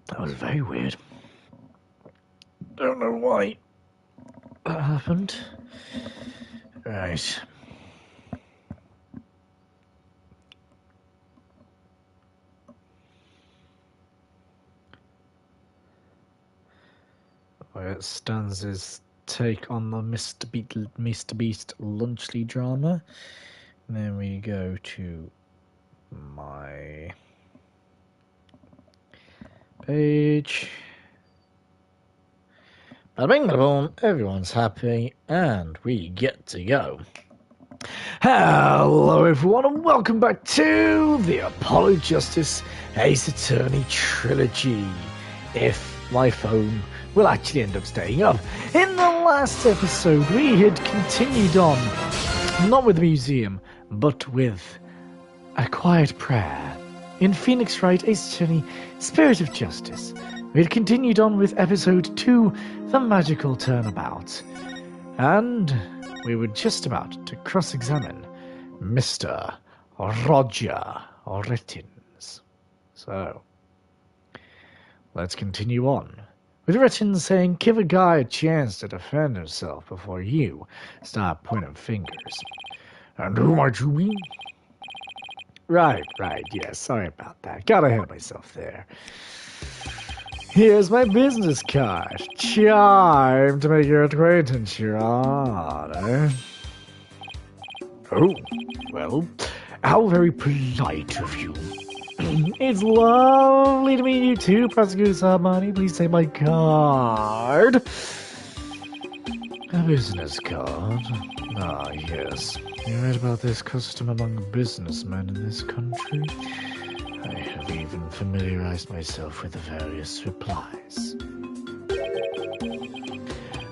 That was very weird. Don't know why that happened. Right. Where it stands his take on the Mr. Beast Lunchley drama. And then we go to my page. Bada bing, bada boom, everyone's happy, and we get to go. Hello everyone, and welcome back to the Apollo Justice Ace Attorney Trilogy. If my phone will actually end up staying up. In the last episode, we had continued on, not with the museum, but with A Quiet Prayer in Phoenix Wright Ace Attorney Spirit of Justice. We had continued on with episode 2, The Magical Turnabout, and we were just about to cross-examine Mr. Roger Rettins. So, let's continue on, with Rettins saying, give a guy a chance to defend himself before you start pointing fingers. And who might you be? Right, yes, sorry about that. Got ahead of myself there. Here's my business card. Time to make your acquaintance, Your Honor. Oh, well, how very polite of you. It's lovely to meet you too, Prosecutor Sarmani. Please take my card. A business card? Ah, yes. You read about this custom among businessmen in this country? I have even familiarized myself with the various replies.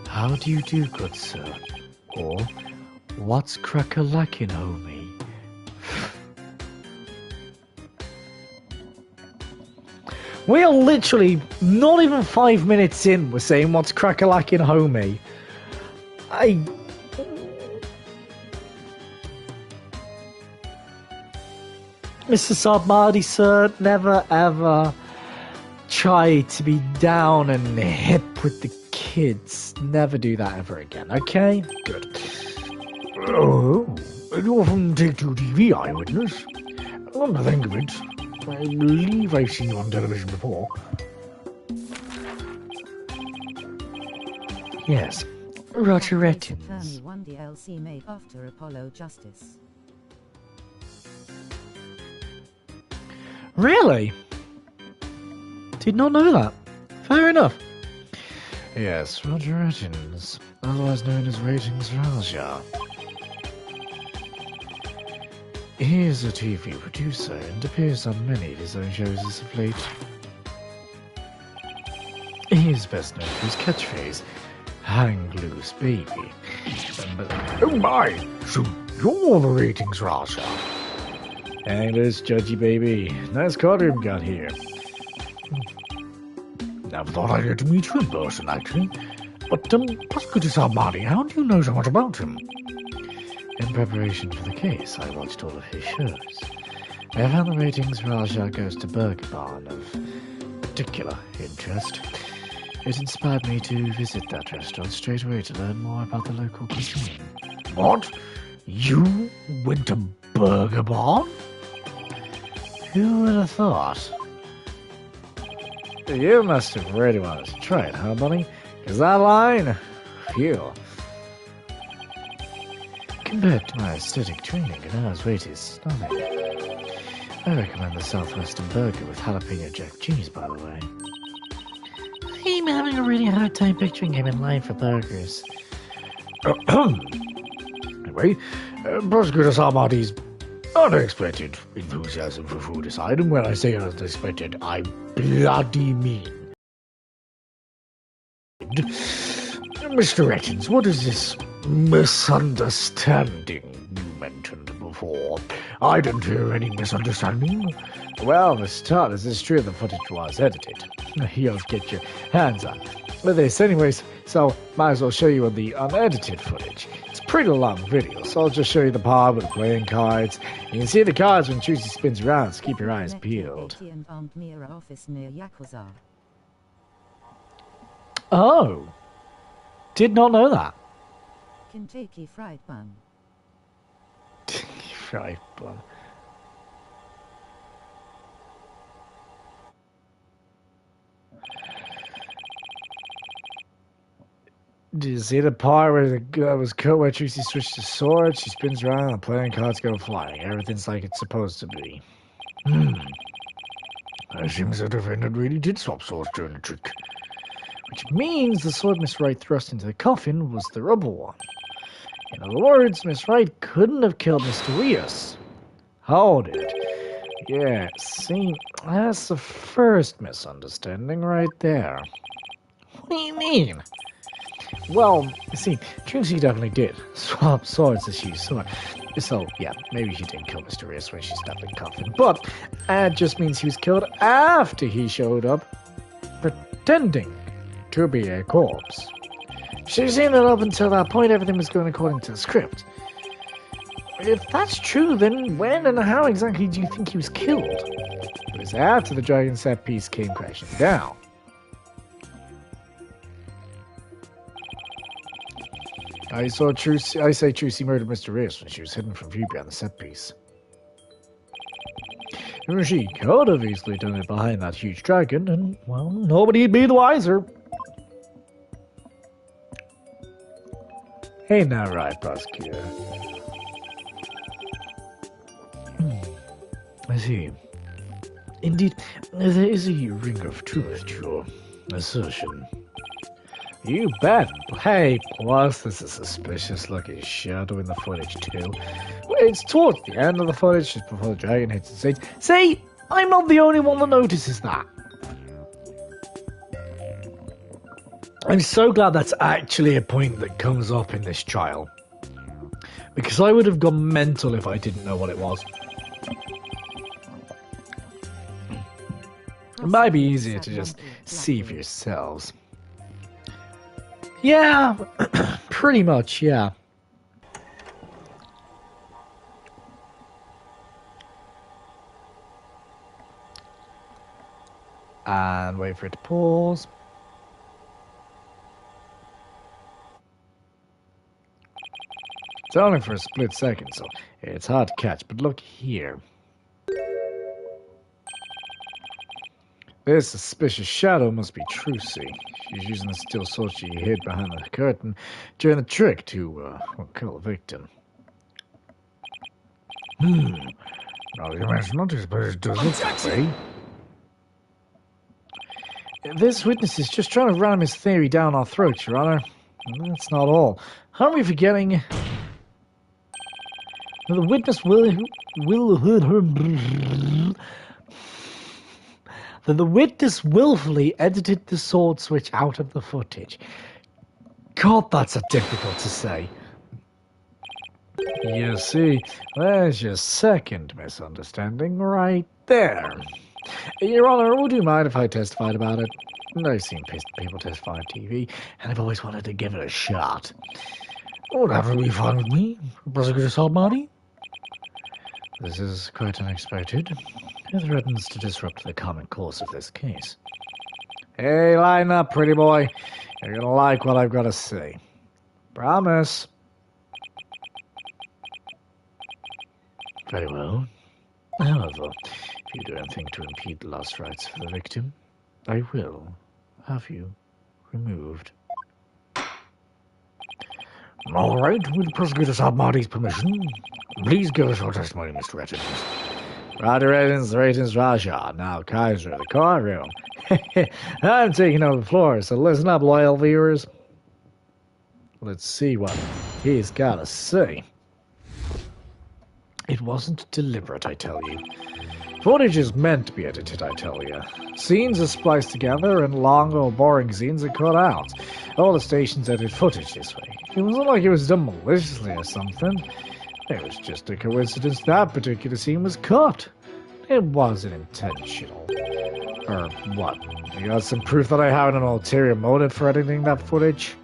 How do you do, good sir? Or, what's crack-a-lackin', homie? We are literally not even 5 minutes in, we're saying what's crack-a-lackin', homie. Mr. Sarmadi, sir, never ever try to be down and hip with the kids. Never do that ever again, okay? Good. Oh, you're from Take Two TV, eyewitness. Come to think of it, I believe I've seen you on television before. Yes, Roger Rettins. One DLC made after Apollo Justice. Really? Did not know that. Fair enough. Yes, Roger Rettins, otherwise known as Ratings Raja. He is a TV producer and appears on many of his own shows as of late. He is best known for his catchphrase, hang loose baby. Oh my, so you're the Ratings Raja. Hang loose, judgy baby. Nice courtroom you got here. Never thought I'd get to meet you in person, actually. But, Prosecutor Sarmani, how do you know so much about him? In preparation for the case, I watched all of his shows. I found the Ratings Raja Goes to Burger Barn of particular interest. It inspired me to visit that restaurant straight away to learn more about the local cuisine. What? You went to Burger Barn? Who would have thought? You must have really wanted to try it, huh, buddy? Because that line, phew. Compared to my aesthetic training, an hour's wait is nothing. I recommend the Southwestern Burger with jalapeno jack cheese, by the way. I'm having a really hard time picturing him in line for burgers. Anyway, Prosecutor Sarmadi's unexpected enthusiasm for food aside, and when I say unexpected, I bloody mean. Mr. Rettins, what is this misunderstanding you mentioned before? I didn't hear any misunderstanding. Well, Mr. Tardis, it's true the footage was edited. You'll get your hands on this anyways, so might as well show you the unedited footage. It's a pretty long video, so I'll just show you the part with the playing cards. You can see the cards when Choosy spins around, so keep your eyes peeled. And armed Mira office near Yakuza. Oh, did not know that. Kentucky Fried Bun. Right, but... Did you see the part where the girl was cut where Tracy switched to sword? She spins around and the playing cards go flying. Everything's like it's supposed to be. It seems the defendant really did swap swords during the trick. Which means the sword Miss Wright thrust into the coffin was the rubber one. In other words, Miss Wright couldn't have killed Mr. Rios. Hold it. Yeah, see, that's the first misunderstanding right there. What do you mean? Well, you see, Tracy definitely did swap swords as she saw it. So, yeah, maybe she didn't kill Mr. Rios when she stabbed the coffin. But that just means he was killed after he showed up, pretending to be a corpse. She's seen that up until that point, everything was going according to the script. If that's true, then when and how exactly do you think he was killed? It was after the dragon set piece came crashing down. I say Trucy murdered Mr. Rios when she was hidden from view behind the set piece. She could have easily done it behind that huge dragon, and, well, nobody'd be the wiser. Ain't that right, prosecutor? I see. Indeed, there is a ring of truth to your assertion. You bet. Hey, plus there's a suspicious-looking shadow in the footage too. It's towards the end of the footage, just before the dragon hits the stage. See, I'm not the only one that notices that. I'm so glad that's actually a point that comes up in this trial. Because I would have gone mental if I didn't know what it was. It might be easier to just see for yourselves. Yeah, pretty much, yeah. And wait for it to pause. It's only for a split second, so it's hard to catch, but look here. This suspicious shadow must be Trucy. She's using the steel sword she hid behind the curtain during the trick to kill the victim. Now you mention it, but it does look that way. This witness is just trying to ram his theory down our throats, Your Honor. And that's not all. Aren't we forgetting that the witness that the witness willfully edited the sword switch out of the footage? God, that's difficult to say. You see, there's your second misunderstanding right there. Your Honor, would you mind if I testified about it? I've seen people testify on TV, and I've always wanted to give it a shot. Would that be fine with me, Prosecutor Salmani? This is quite unexpected. It threatens to disrupt the common course of this case. Hey, line up, pretty boy. You're gonna like what I've got to say. Promise. Very well. However, if you do anything to impede the last rites for the victim, I will have you removed. All right, with Prosecutor Salmani's permission, please give us your testimony, Mr. Rettins. Roger Rettins, Raja, now Kaiser, the courtroom. I'm taking over the floor, so listen up, loyal viewers. Let's see what he's got to say. It wasn't deliberate, I tell you. Footage is meant to be edited, I tell you. Scenes are spliced together, and long or boring scenes are cut out. All the stations edit footage this way. It wasn't like it was done maliciously or something. It was just a coincidence that particular scene was cut. It wasn't intentional. Or what? You got some proof that I have an ulterior motive for editing that footage?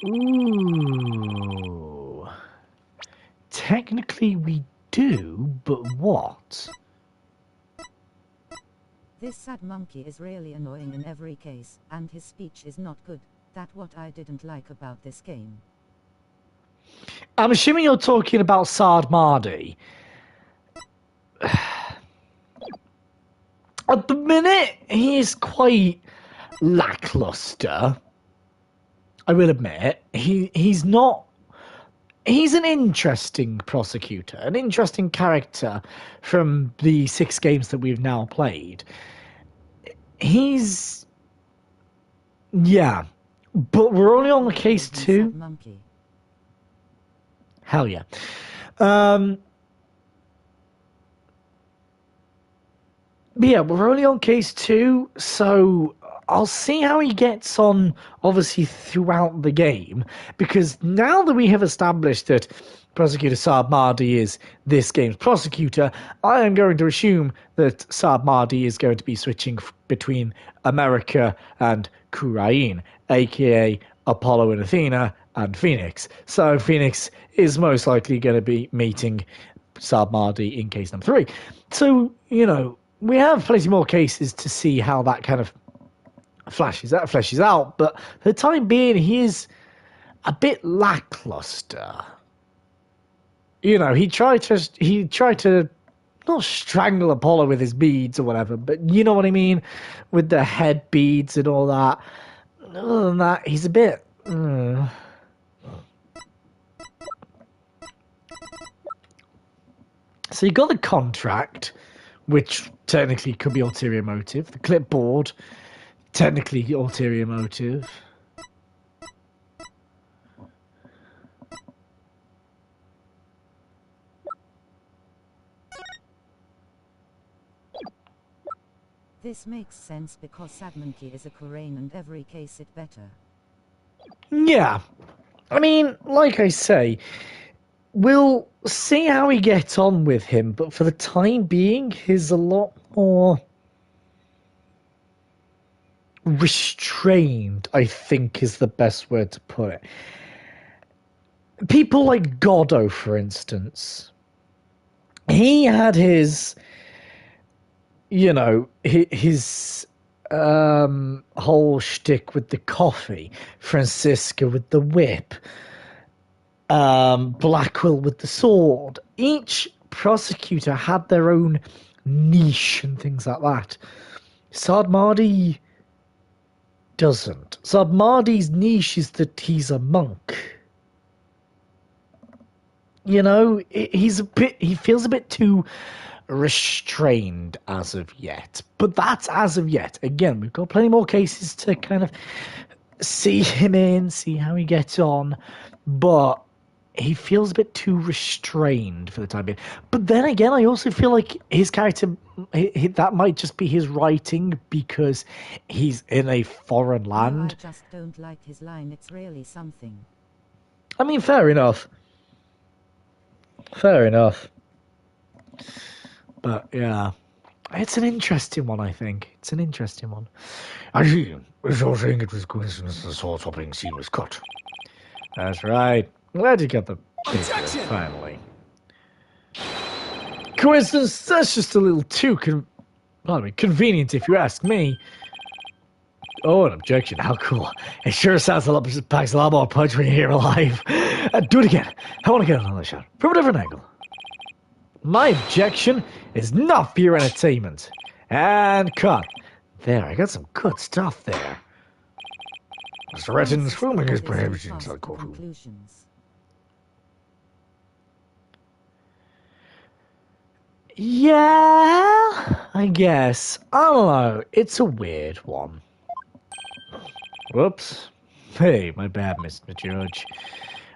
Ooh. Technically we do, but what? This sad monkey is really annoying in every case, and his speech is not good. That's what I didn't like about this game. I'm assuming you're talking about Saad Mardi. At the minute, he is quite lackluster. I will admit, he's not. He's an interesting prosecutor, an interesting character from the 6 games that we've now played. He's, yeah, but we're only on the case 2. Monkey. Hell yeah. Yeah, we're only on case 2, so I'll see how he gets on, obviously, throughout the game, because now that we have established that Prosecutor Saad Mardi is this game's prosecutor, I am going to assume that Saad Mardi is going to be switching between America and Khurain, aka Apollo and Athena, and Phoenix. So Phoenix is most likely going to be meeting Saad Mardi in case number 3. So, you know, we have plenty more cases to see how that kind of fleshes out, but for the time being, he is a bit lackluster. You know, he tried to not strangle Apollo with his beads or whatever, but you know what I mean, with the head beads and all that. Other than that, he's a bit. So you got the contract, which technically could be ulterior motive. The clipboard, technically ulterior motive. This makes sense because Sad Monkey is a Khurain and every case it better. Yeah. I mean, like I say, we'll see how we get on with him, but for the time being, he's a lot more restrained, I think is the best word to put it. People like Goddo, for instance, he had his, you know, his whole shtick with the coffee, Francisca with the whip, Blackwell with the sword. Each prosecutor had their own niche and things like that. Saad Mardi doesn't. Saad Mardi's niche is that he's a monk. You know, he feels a bit too restrained as of yet. But that's as of yet. Again, we've got plenty more cases to kind of see him in, see how he gets on. But he feels a bit too restrained for the time being. But then again, I also feel like his character, that might just be his writing because he's in a foreign land. No, I just don't like his line. It's really something. I mean, fair enough. Fair enough. But, yeah. It's an interesting one, I think. It's an interesting one. I see. You're saying it was coincidence the sword-swapping scene was cut. That's right. Glad you got the picture, finally. Coincidence, that's just a little too convenient if you ask me. Oh, an objection. How cool. It sure sounds packs a lot more punch when you're here alive. Do it again. I want to get another shot. From a different angle. My objection is not for your entertainment. And cut. There, I got some good stuff there. Mr. Retton's filming his prohibition inside the courtroom. Yeah, I guess. I don't know. It's a weird one. Whoops. Hey, my bad, Mr. Judge.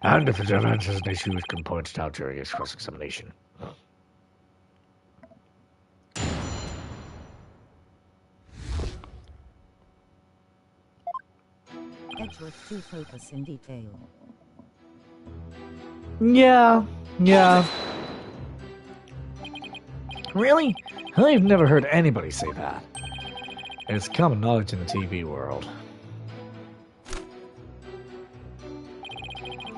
And if the judge answers an issue, it can point it out during his cross-examination. Edgeworth to focus in detail. Yeah. Really? I've never heard anybody say that. It's common knowledge in the TV world.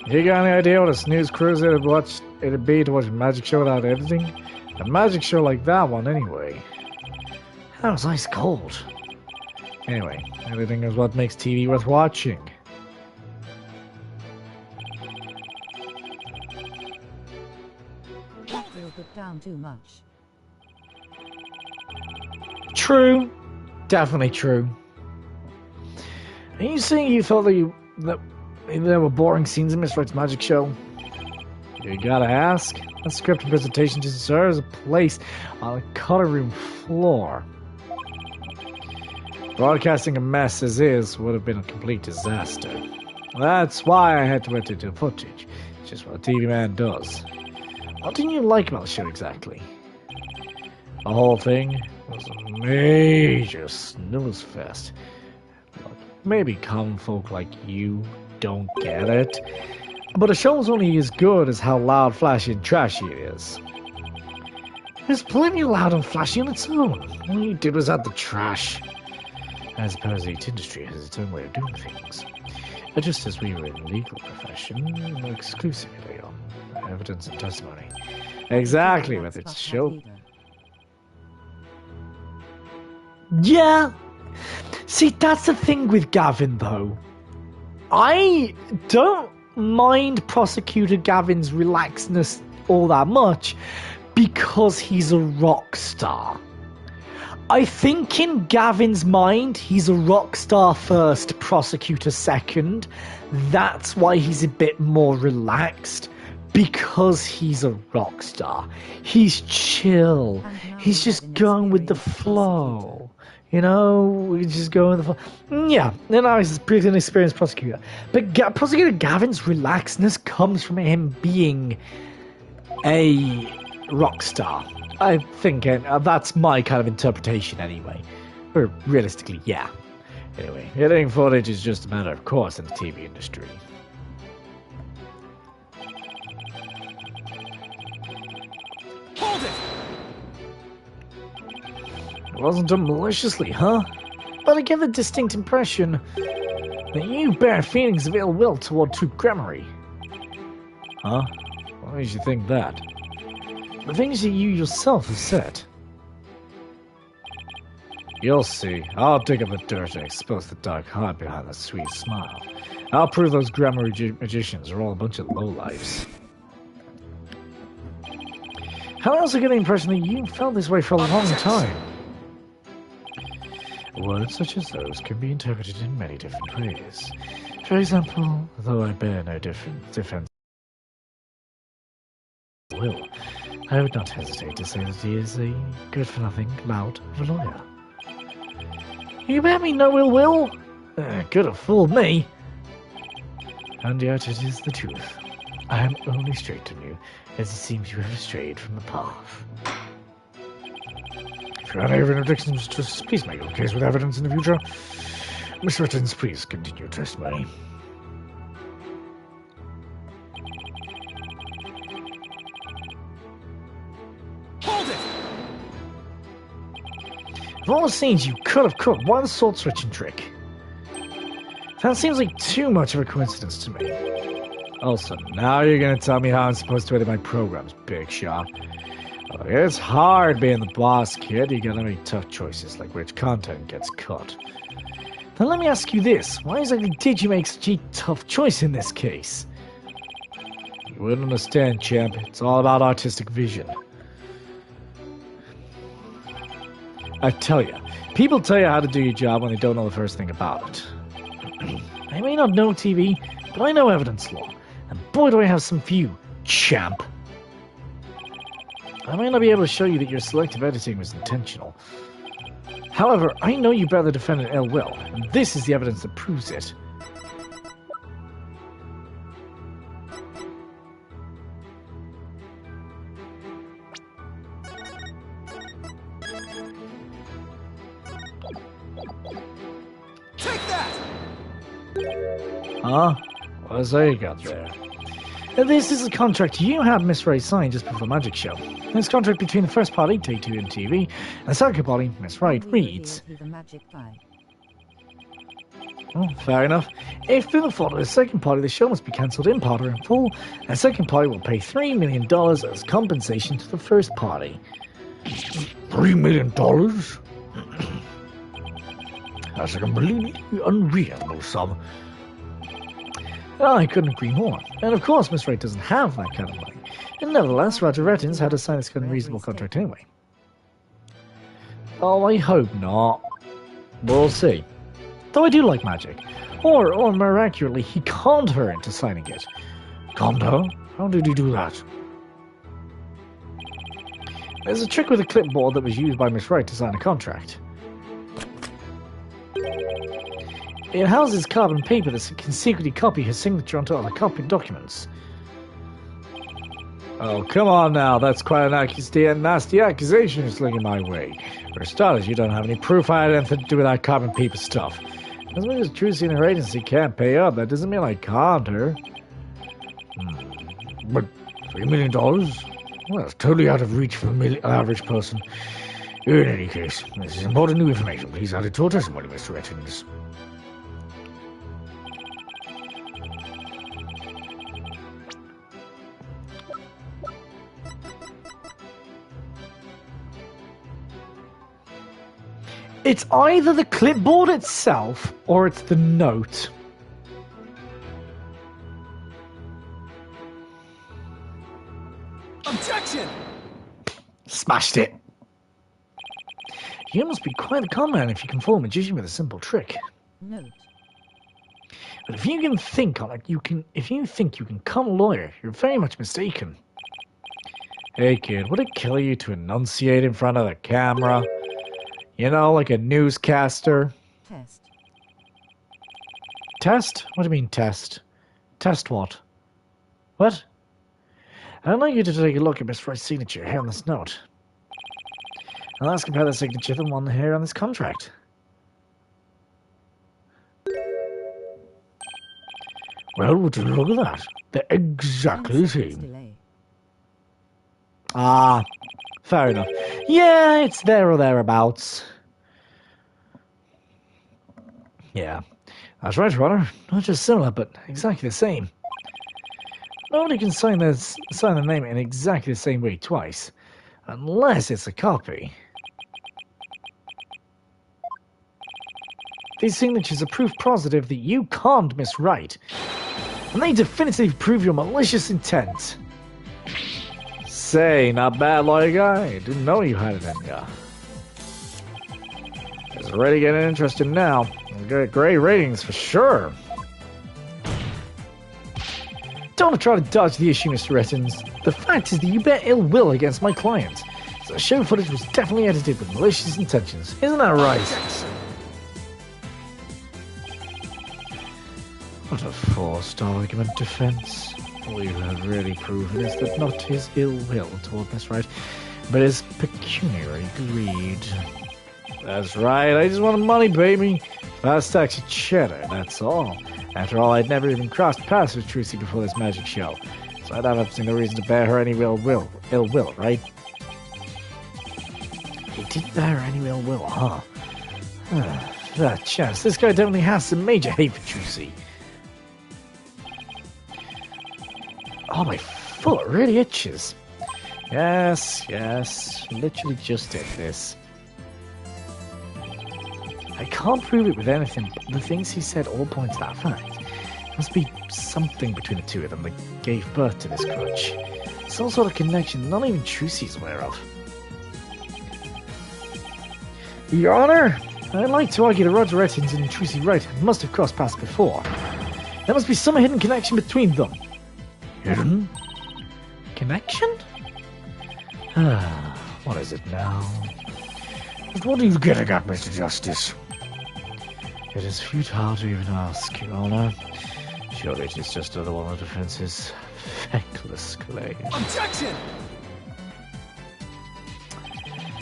You got any idea what a snooze cruise it'd be to watch a magic show without editing? A magic show like that one, anyway. That was ice cold. Anyway, editing is what makes TV worth watching. That will put down too much. True. Definitely true. Are you saying you thought that there were boring scenes in Miss Wright's magic show? You gotta ask. That script and presentation deserves a place on the cutting room floor. Broadcasting a mess as is would have been a complete disaster. That's why I had to edit the footage. It's just what a TV man does. What didn't you like about the show exactly? The whole thing was a major snooze fest. Look, maybe common folk like you don't get it, but a show's only as good as how loud, flashy, and trashy it is. There's plenty of loud and flashy on its own. All you did was add the trash. I suppose each industry has its own way of doing things. But just as we were in the legal profession, exclusively on evidence and testimony. Exactly, whether it's a show. Yeah. See, that's the thing with Gavin, though. I don't mind Prosecutor Gavin's relaxedness all that much because he's a rock star. I think in Gavin's mind, he's a rock star first, prosecutor second. That's why he's a bit more relaxed, because he's a rock star. He's chill. He's just going with the flow. You know, he's just going with the flow. Yeah, and I was a pretty inexperienced prosecutor. But Prosecutor Gavin's relaxedness comes from him being a rock star. I think that's my kind of interpretation anyway. Or realistically, yeah. Anyway, editing footage is just a matter of course in the TV industry. Hold it! It wasn't done maliciously, huh? But I get the distinct impression that you bear feelings of ill will toward Troop Gremory. Huh? Why did you think that? The things that you yourself have said. You'll see. I'll dig up the dirt and expose the dark heart behind that sweet smile. I'll prove those grammar magicians are all a bunch of lowlifes. How else I get the impression that you felt this way for a long time? Words such as those can be interpreted in many different ways. For example, though I bear no defense will, I would not hesitate to say that he is a good-for-nothing lout of a lawyer. You bear me no ill will? Could have fooled me. And yet it is the truth. I am only straightening you, as it seems you have strayed from the path. If you have any interdictions, just please make your case with evidence in the future. Mr. Rittens, please continue testimony. Hold it! Of all the scenes you could have cut one sword switching trick. That seems like too much of a coincidence to me. Also, now you're gonna tell me how I'm supposed to edit my programs, big shot. Look, it's hard being the boss, kid. You gotta make tough choices, like which content gets cut. Now let me ask you this. Why exactly did you make such a tough choice in this case? You wouldn't understand, champ. It's all about artistic vision. I tell you, people tell you how to do your job when they don't know the first thing about it. I may not know TV, but I know evidence law. And boy do I have some for you, champ. I may not be able to show you that your selective editing was intentional. However, I know you bear the defendant ill will, and this is the evidence that proves it. Take that! Huh? What say you got there? This is a contract you had Miss Ray sign just before the magic show. This contract between the first party, Take Two and TV, and the second party, Miss Wright, reads. Well, fair enough. If through the fault of the second party, the show must be cancelled in part or in full, and the second party will pay $3 million as compensation to the first party. $3 million? That's a completely unreasonable sum. I couldn't agree more. And of course, Miss Wright doesn't have that kind of money. And nevertheless, Roger Rettins had to sign this unreasonable contract anyway. Oh, I hope not. We'll see. Though I do like magic. Or more accurately, he conned her into signing it. Conned her? How did he do that? There's a trick with a clipboard that was used by Miss Wright to sign a contract. It houses carbon paper that can secretly copy her signature onto other copied documents. Oh, come on now. That's quite a nasty accusation you're slinging my way. For starters, you don't have any proof I had anything to do with that carbon paper stuff. As long as Trucy and her agency can't pay up, that doesn't mean I conned her. But $3 million? Well, that's totally out of reach for an average person. In any case, this is important new information. Please add it to our testimony, Mr. Rettins. It's either the clipboard itself or it's the note. Objection! Smashed it. You must be quite a con man if you can fool a magician with a simple trick. Note. But if you think you can con a lawyer, you're very much mistaken. Hey kid, would it kill you to enunciate in front of the camera? You know, like a newscaster? Test. Test? What do you mean test? Test what? What? I'd like you to take a look at Miss Wright's signature here on this note. And let's compare the signature to the one here on this contract. Well, would you look at that? They're exactly the same. Delay. Ah, fair enough. Yeah, it's there or thereabouts. Yeah, that's right, Your Honor. Not just similar, but exactly the same. Nobody can sign the name in exactly the same way twice, unless it's a copy. These signatures are proof positive that you conned Miss Wright, and they definitively prove your malicious intent. Say, not bad, lawyer guy. Didn't know you had it in ya. It's already getting interesting now. We'll get great ratings for sure. Don't try to dodge the issue, Mr. Rettins. The fact is that you bear ill will against my client. So the show footage was definitely edited with malicious intentions. Isn't that right? What a forced argument defense. All you have really proven is that not his ill will toward Miss Wright, but his pecuniary greed. That's right, I just wanted money, baby. Fast stacks of cheddar, that's all. After all, I'd never even crossed paths with Trucy before this magic show, so I'd have absolutely no reason to bear her any ill will, right? He didn't bear her any ill will, huh? That chance, this guy definitely has some major hate for Trucy. Oh, my foot really itches. Yes, literally just did this. I can't prove it with anything, but the things he said all point to that fact. Must be something between the two of them that gave birth to this grudge. Some sort of connection not even Trucy's aware of. Your Honor, I'd like to argue that Roger Rettins and Trucy Wright must have crossed paths before. There must be some hidden connection between them. Hidden? Connection? What is it now? But what are you getting at, Mr. Justice? It is futile to even ask, Your Honor. Surely it is just another one of the defense's feckless claims. Objection!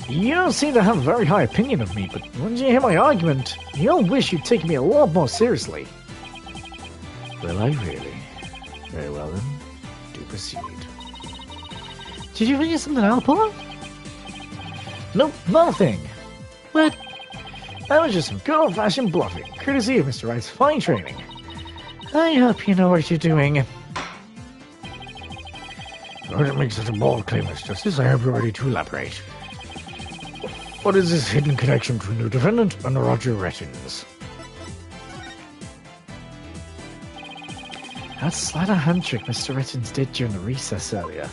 You don't seem to have a very high opinion of me, but when you hear my argument, you'll wish you'd taken me a lot more seriously. Will I really? Very well then, do proceed. Did you figure something out, Paul? Nope, nothing. What? That was just some good old-fashioned bluffing, courtesy of Mr. Wright's fine training. I hope you know what you're doing. In order to make such a bold claim, Mr. Justice, I hope you're ready to elaborate. What is this hidden connection between the defendant and Roger Rettins? That sleight of hand trick Mr. Rettins did during the recess earlier.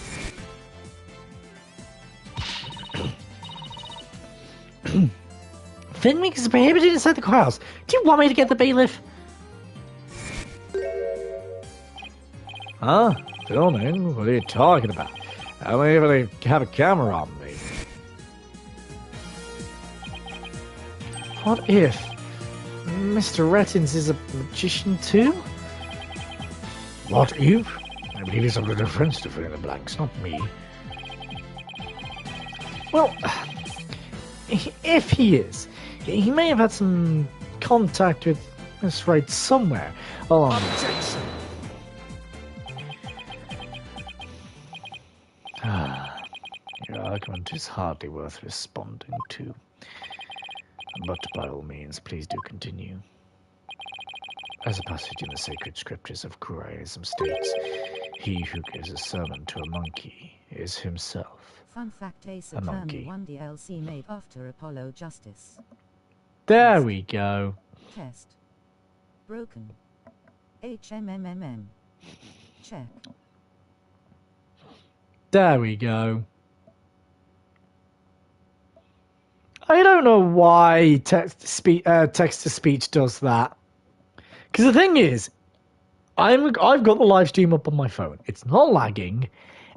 Filming is prohibited inside the courthouse. Do you want me to get the bailiff? Huh? Filming? What are you talking about? I don't even have a camera on me. What if Mr. Rettins is a magician too? What if? I believe he's under defense to fill in the blanks, not me. Well, if he is, he may have had some contact with Miss Wright somewhere along the way. Your argument is hardly worth responding to. But by all means, please do continue. As a passage in the sacred scriptures of Judaism states, he who gives a sermon to a monkey is himself Fun fact: Ace a Attorney monkey. 1 DLC made after Apollo Justice. There we go. Test. Broken. HMMMM. Check. There we go. I don't know why text-to-speech does that. Because the thing is, I've got the live stream up on my phone. It's not lagging.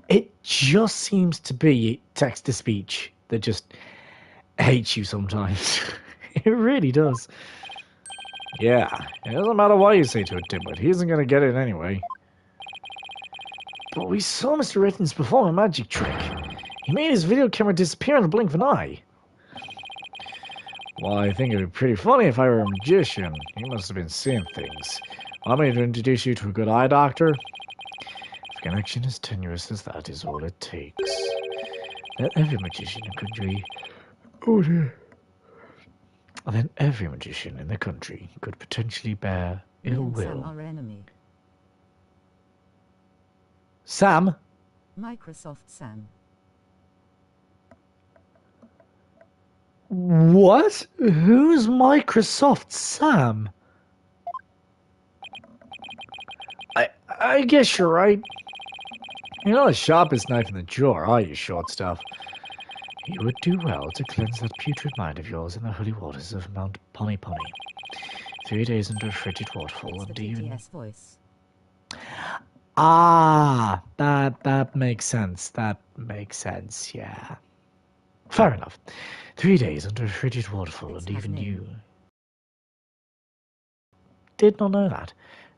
It just seems to be text-to-speech that just hates you sometimes. It really does. Yeah, it doesn't matter what you say to a dimwit. He isn't going to get it anyway. But we saw Mr. Rettins perform a magic trick. He made his video camera disappear in the blink of an eye. Well, I think it'd be pretty funny if I were a magician. He must have been seeing things. Want me to introduce you to a good eye doctor? If connection is tenuous as that is all it takes. Then every magician in the country... Oh dear. Then every magician in the country could potentially bear ill Me and Sam will. are enemy. Sam? Microsoft Sam. What? Who's Microsoft Sam? I guess you're right. You're not the sharpest knife in the drawer, are you, short stuff? You would do well to cleanse that putrid mind of yours in the holy waters of Mount Pommy Pommy. 3 days under a frigid waterfall, It's and the even... TTS voice. Ah, that makes sense. That makes sense, yeah. Fair enough. 3 days under a frigid waterfall, It's and even happening. you did not know that.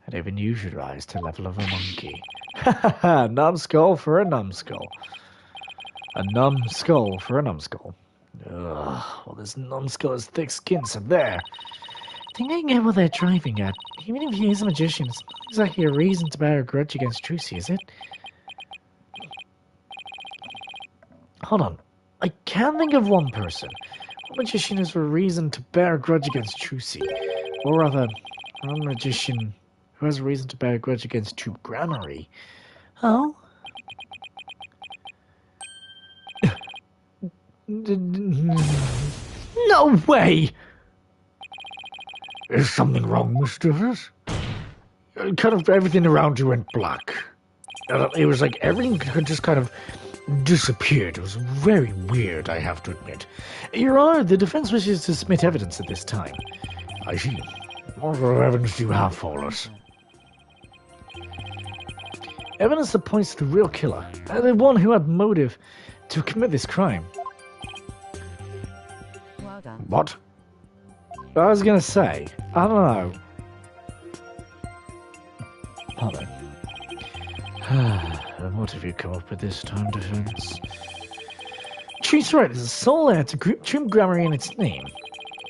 And even you should rise to the level of a monkey. Ha ha ha! Numbskull for a numbskull. A numbskull for a numbskull. Ugh, well, this numbskull has thick skin, so there. I think I can get what they're driving at. Even if he is a magician, it's not exactly a reason to bear a grudge against Trucy, is it? Hold on. I can think of one person. What magician has a reason to bear a grudge against Trucy? Or rather, one magician who has a reason to bear a grudge against Troop Grammary. Oh? No way! Is something wrong, Mr. Harris? Kind of everything around you went black. It was like everything just kind of disappeared. It was very weird, I have to admit. Your Honor, the defense wishes to submit evidence at this time. I see. What sort of evidence do you have for us? Evidence that points to the real killer, the one who had motive to commit this crime. Well done. What? I was gonna say, I don't know. Hold on. And what have you come up with this time, defense? Treats right as a sole heir to Troop Grammary in its name.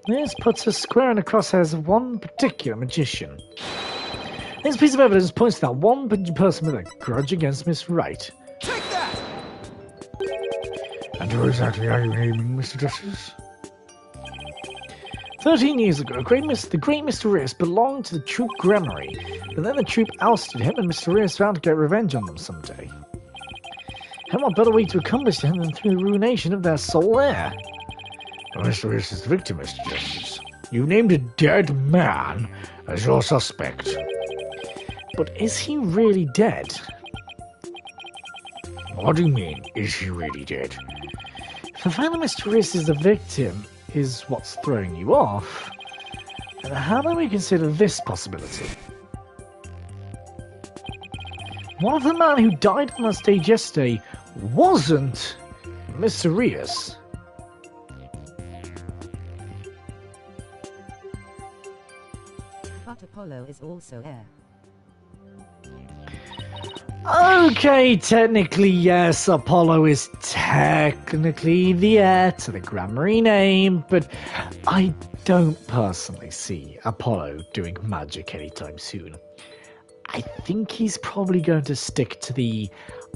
This puts us square in the crosshairs of one particular magician. This piece of evidence points to that one person with a grudge against Miss Wright. Take that! And who exactly are you aiming, Mr. Justice? 13 years ago, the great Mr. Riss belonged to the Troop Grammary, but then the troop ousted him and Mr. Riss vowed to get revenge on them someday. And what better way to accomplish that than through the ruination of their sole heir? Mr. Reese is the victim, Mr. Justice. You named a dead man as your suspect. But is he really dead? What do you mean, is he really dead? If the fact that Mr. Reese is the victim is what's throwing you off, then how do we consider this possibility? What if the man who died on the stage yesterday wasn't Mr. Reese? But Apollo is also heir. Okay, technically yes, Apollo is technically the heir to the Grand Marine name, but I don't personally see Apollo doing magic anytime soon. I think he's probably going to stick to the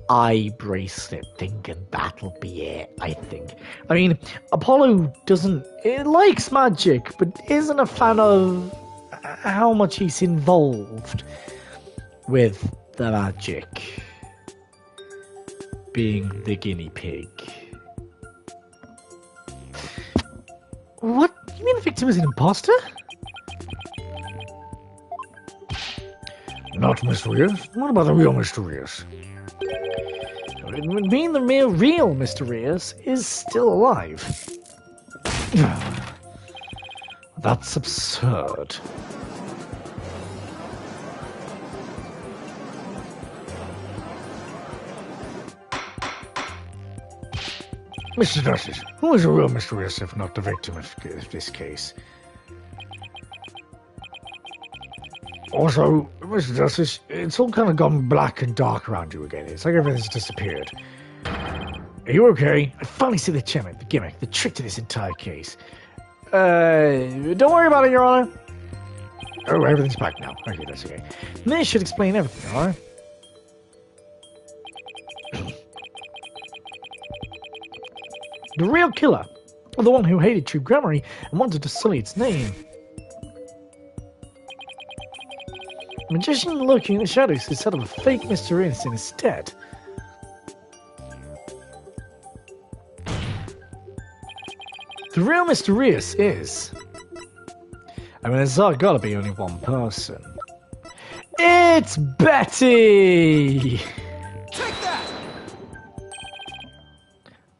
eye bracelet thing and that'll be it, I think. I mean, Apollo likes magic, but isn't a fan of how much he's involved with the magic, being the guinea pig. What? You mean the victim is an imposter? Not Mr. Reese? What about the real Mr. Reese? It would mean the real Mr. Reese is still alive. That's absurd. Mr. Justice, who is the real Mr. Reese if not the victim of this case? Also, Mr. Justice, it's all kind of gone black and dark around you again. It's like everything's disappeared. Are you okay? I finally see the gimmick, the trick to this entire case. Don't worry about it, Your Honor. Oh, everything's back now. Okay, that's okay. This should explain everything, Your Honor. The real killer, or the one who hated True Grammary and wanted to sully its name. The magician lurking in the shadows is set up a fake Mr. Reese instead. The real Mr. Reese is... I mean, there's gotta be only one person. It's Betty! Take that!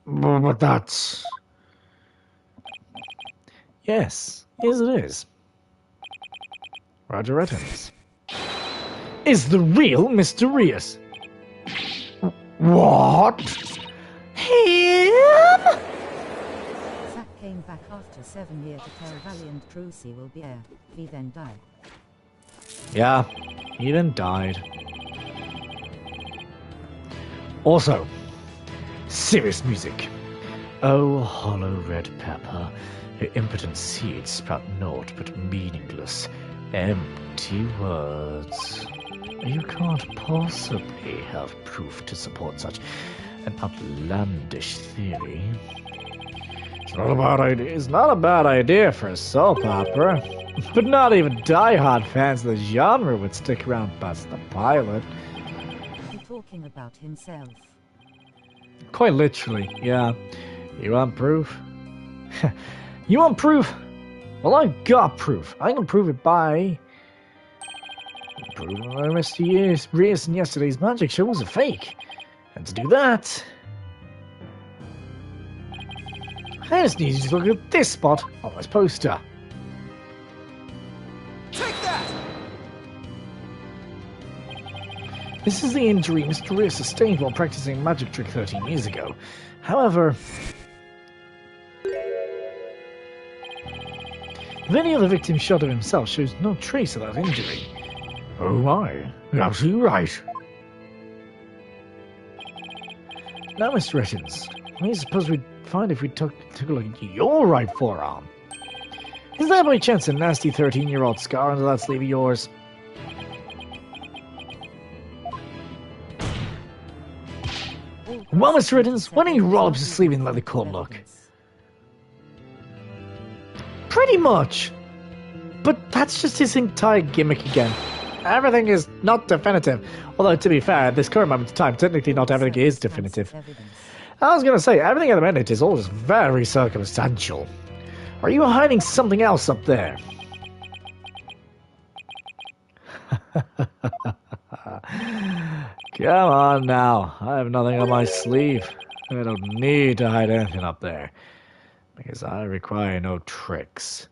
But that's... Yes it is. Roger Rettins is the real Mr. Reese. What? Him? Zack came back after 7 years to tell Valiant Trucy will be heir. He then died. Yeah, he then died. Also, serious music. Oh, hollow red pepper, your impotent seeds sprout naught but meaningless, empty words. You can't possibly have proof to support such an outlandish theory. It's not a bad idea. It's not a bad idea for a soap opera, but not even die-hard fans of the genre would stick around past the pilot. He's talking about himself. Quite literally, yeah. You want proof? You want proof? Well, I got proof. I can prove it by proving that Mr. Reese in yesterday's magic show was a fake. And to do that, I just need you to look at this spot on this poster. Take that! This is the injury Mr. Reese sustained while practicing a magic trick 13 years ago. However, the video of the victim's shot of himself shows no trace of that injury. Oh my, you're absolutely right. Now, Mr. Rettins, what do you suppose we'd find if we took a look at your right forearm? Is that by chance a nasty 13-year-old scar under that sleeve of yours? Well, Mr. Rettins, why don't you roll up your sleeve and let the court look? Pretty much. But that's just his entire gimmick again. Everything is not definitive. Although, to be fair, at this current moment in time, technically not everything is definitive. I was going to say, everything at the minute is all just very circumstantial. Are you hiding something else up there? Come on now. I have nothing on my sleeve. I don't need to hide anything up there. Because I require no tricks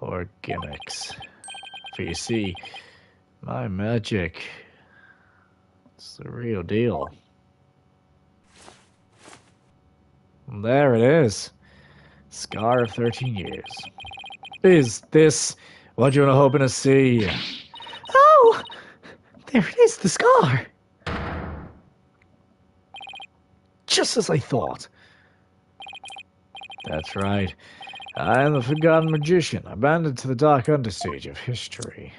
or gimmicks. For you see, my magic is the real deal. And there it is. Scar of 13 years. Is this what you were hoping to see? Oh! There it is, the scar! Just as I thought. That's right. I am the forgotten magician, abandoned to the dark understage of history.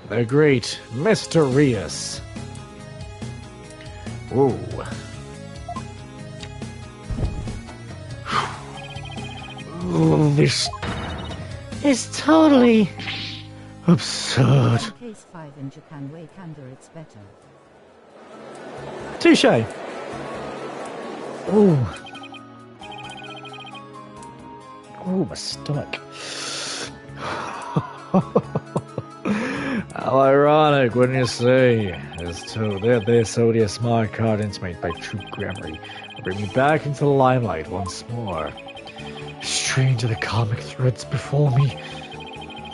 The great Mysterious. Ooh. Ooh, this is totally absurd. In case 5 in Japan way Kanda it's better. Touche. Ooh. Ooh, my stomach. How ironic, wouldn't you say? This odious smart card intimated by true grammary will bring me back into the limelight once more. Strange are the comic threads before me.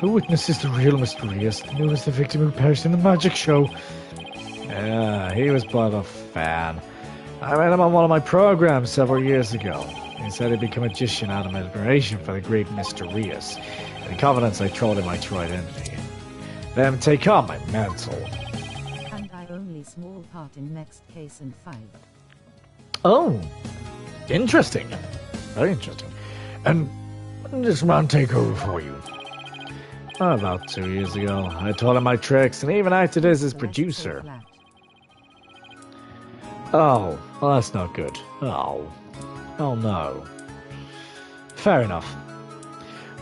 The witness is the real Mysterious, the new is the victim who perished in the magic show. Yeah, he was but a fan. I met him on one of my programs several years ago. He said he'd become a magician out of admiration for the great Mysterious. In confidence, I told him my true identity. Then take on my mantle. And I only small part in next case in 5. Oh, interesting. Very interesting. And when did this man take over for you? About 2 years ago. I told him my tricks and even acted as his producer. Oh, well, that's not good. Oh no. Fair enough.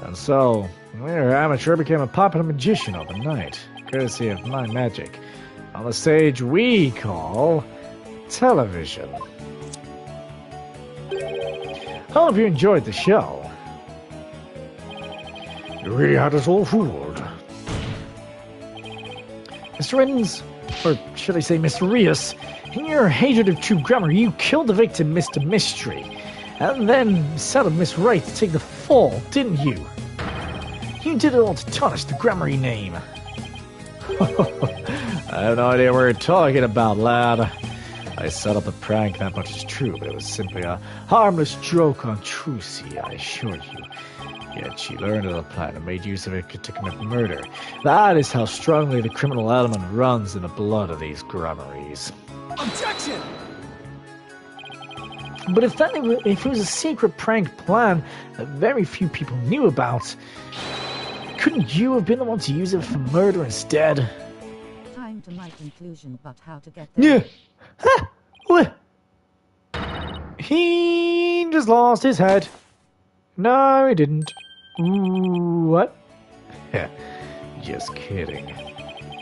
And so, your amateur became a popular magician overnight, courtesy of my magic, on the stage we call television. I hope you enjoyed the show. You really had us all fooled. Mr. Evans, or should I say Mysterious, in your hatred of true grammar, you killed the victim, Mr. Mystery, and then settled Miss Wright to take the fall, didn't you? You did it all to tarnish the Grammary name. I have no idea what you're talking about, lad. I set up a prank, that much is true, but it was simply a harmless joke on Trucy, I assure you. Yet she learned of the plan and made use of it to commit murder. That is how strongly the criminal element runs in the blood of these Grammaries. Objection! But if it was a secret prank plan that very few people knew about, couldn't you have been the one to use it for murder instead? Time to my conclusion, but how to get there. Yeah. Ha! What? He just lost his head. No, he didn't. Ooh, what? Yeah, just kidding.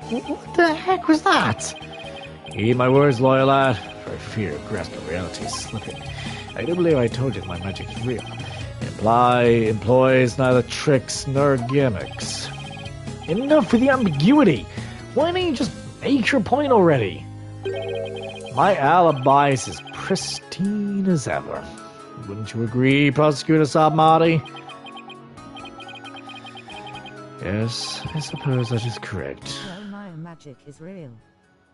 What the heck was that? Heed my words, loyal lad, for I fear grasping reality is slipping. I do believe I told you my magic is real. Employs neither tricks nor gimmicks. Enough with the ambiguity. Why don't you just make your point already? My alibi is as pristine as ever. Wouldn't you agree, Prosecutor Sabmati? Yes, I suppose that is correct. Well, my magic is real.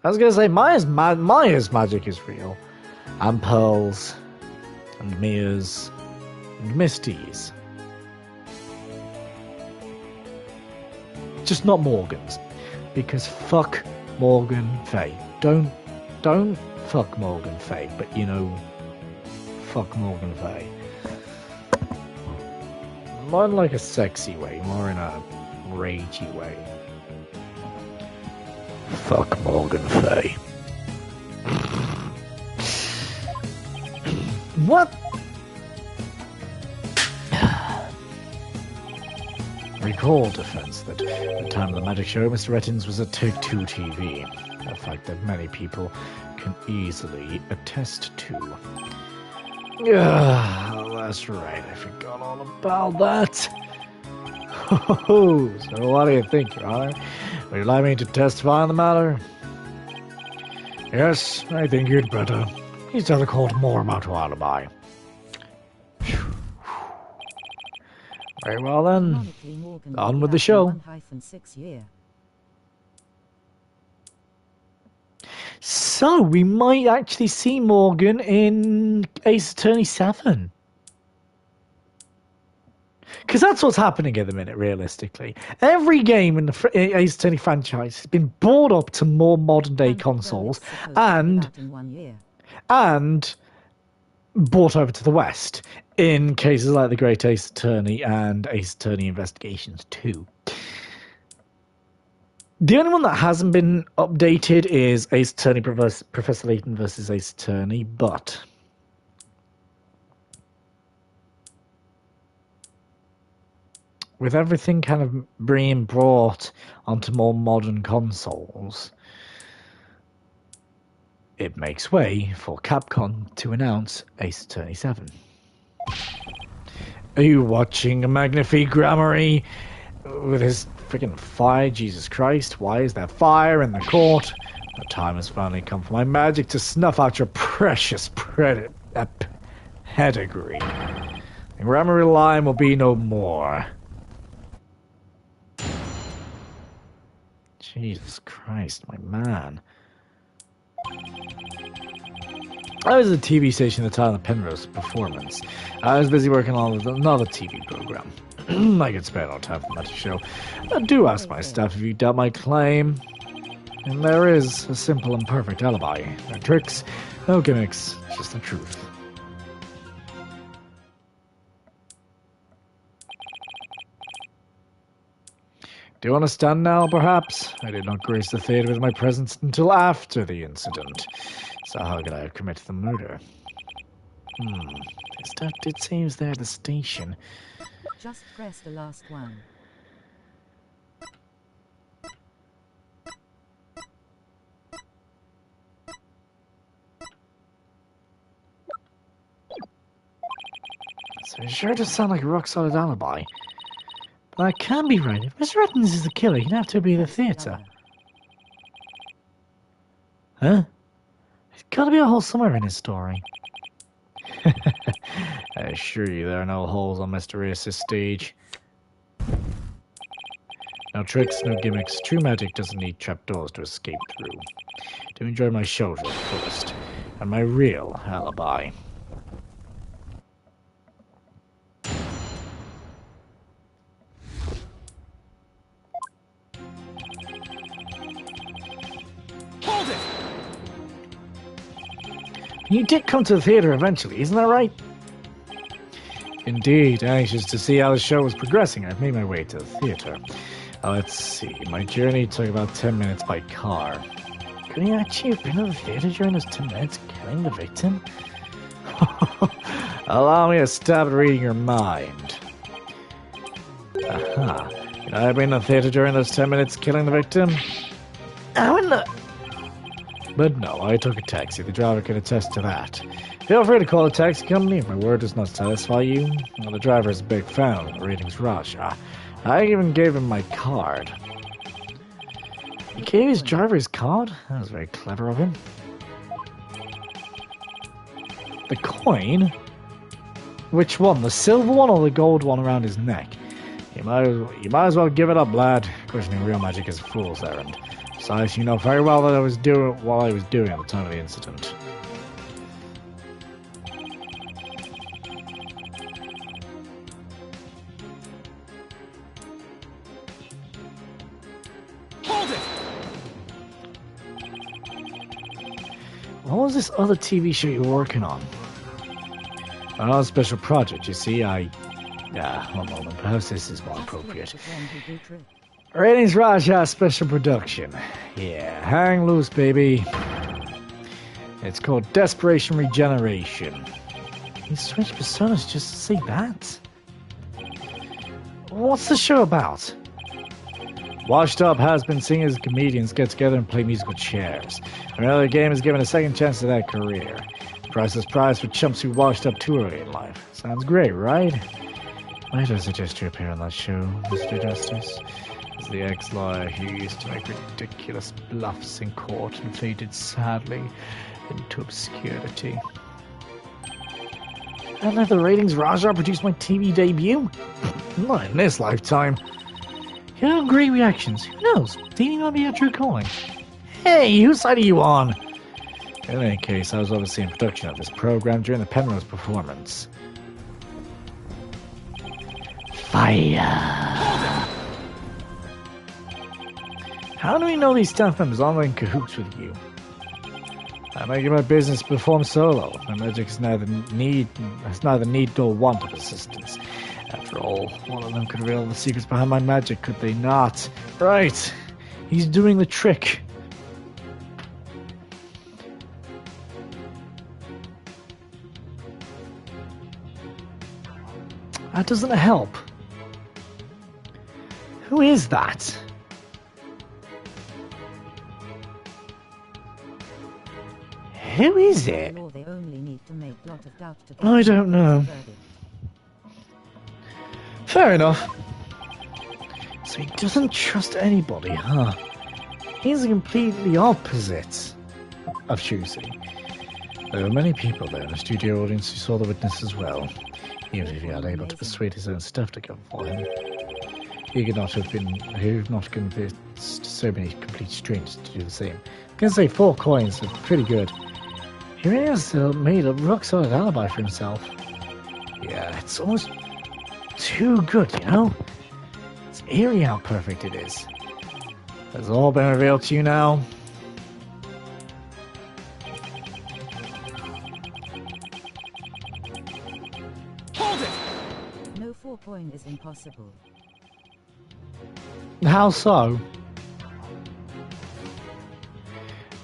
I was gonna say, Maya's magic is real. And Pearl's, and Mia's, and Misty's. Just not Morgan's. Because fuck Morgan Fay. Don't fuck Morgan Fay, but you know, fuck Morgan Fay. Not in like a sexy way, more in a ragey way. Fuck Morgan Fay. What? Recall defense that at the time of the magic show, Mr. Rettins was at Take-Two TV. A fact that many people can easily attest to. that's right. I forgot all about that. So what do you think, Your Honor? Would you like me to testify on the matter? Yes, I think you'd better. Please tell the court more about your alibi. Very well then. On with the show. So, we might actually see Morgan in Ace Attorney 7. Because that's what's happening at the minute, realistically. Every game in the Ace Attorney franchise has been brought up to more modern-day consoles and brought over to the West in cases like The Great Ace Attorney and Ace Attorney Investigations 2. The only one that hasn't been updated is Ace Attorney Professor Layton versus Ace Attorney, but with everything kind of being brought onto more modern consoles, it makes way for Capcom to announce Ace Attorney 7. Are you watching a Magnifique Grammary with his freaking fire? Jesus Christ, why is there fire in the court? The time has finally come for my magic to snuff out your precious pedigree. The Grammary line will be no more. Jesus Christ, my man. I was at a TV station at the time of Penrose's performance. I was busy working on another TV program. I could spare no time for much show. Do ask my staff if you doubt my claim. And there is a simple and perfect alibi. No tricks, no gimmicks, just the truth. Do you understand now, perhaps? I did not grace the theatre with my presence until after the incident. So how could I have committed the murder? His dad did say he was there at the station. Just press the last one. So it sure does sound like a rock-solid alibi. But that can be right. If Mr. Evans is the killer, he'd have to be the theatre. Huh? There's gotta be a hole somewhere in his story. I assure you there are no holes on Mr. Reus's stage. No tricks, no gimmicks. True magic doesn't need trapdoors to escape through. To enjoy my show to the fullest. And my real alibi. Hold it! You did come to the theatre eventually, isn't that right? Indeed, anxious to see how the show was progressing, I've made my way to the theatre. Let's see, my journey took about 10 minutes by car. Could he actually have been at the theatre during those 10 minutes, killing the victim? Allow me to stop reading your mind. Aha. Could I have been in the theatre during those 10 minutes, killing the victim? How in the... But no, I took a taxi. The driver can attest to that. Feel free to call a taxi company if my word does not satisfy you. Well, the driver is a big fan of the ratings rush. I even gave him my card. He gave his driver his card? That was very clever of him. The coin? Which one? The silver one or the gold one around his neck? You might as well give it up, lad. Questioning real magic is a fool's errand. Besides, you know very well that I was doing what I was doing at the time of the incident. Hold it! What was this other TV show you were working on? Another special project, you see. One moment. Perhaps this is more appropriate. Ratings Raja special production. Yeah, hang loose, baby. It's called Desperation Regeneration. You switch personas just to say that? What's the show about? Washed up has-been singers and comedians get together and play musical chairs. Another game is given a second chance to their career. The Priceless prize for chumps who washed up too early in life. Sounds great, right? Might I suggest you appear on that show, Mr. Justice? As the ex-lawyer who used to make ridiculous bluffs in court and faded sadly into obscurity. And let the ratings Raja produced my TV debut? Not in this lifetime. You have great reactions. Who knows? TV might be a true calling. Hey, whose side are you on? In any case, I was obviously in production of this program during the Penrose performance. Fire! How do we know these staff members aren't in cahoots with you? I make it my business to perform solo. My magic has neither need nor want of assistance. After all, one of them could reveal the secrets behind my magic, could they not? Right! He's doing the trick. That doesn't help. Who is that? Who is it? They only need to make lot of doubt to I don't know. Fair enough. So he doesn't trust anybody, huh? He's the completely opposite of choosy. There were many people there in the studio audience who saw the witness as well. Even if he had able to persuade his own staff to come for him, he could not have convinced so many complete strangers to do the same. I can say 4 coins are pretty good. He really has made a rock-solid alibi for himself. Yeah, it's almost too good, you know? It's eerie how perfect it is. Has all been revealed to you now? Hold it! No 4 coin is impossible. How so?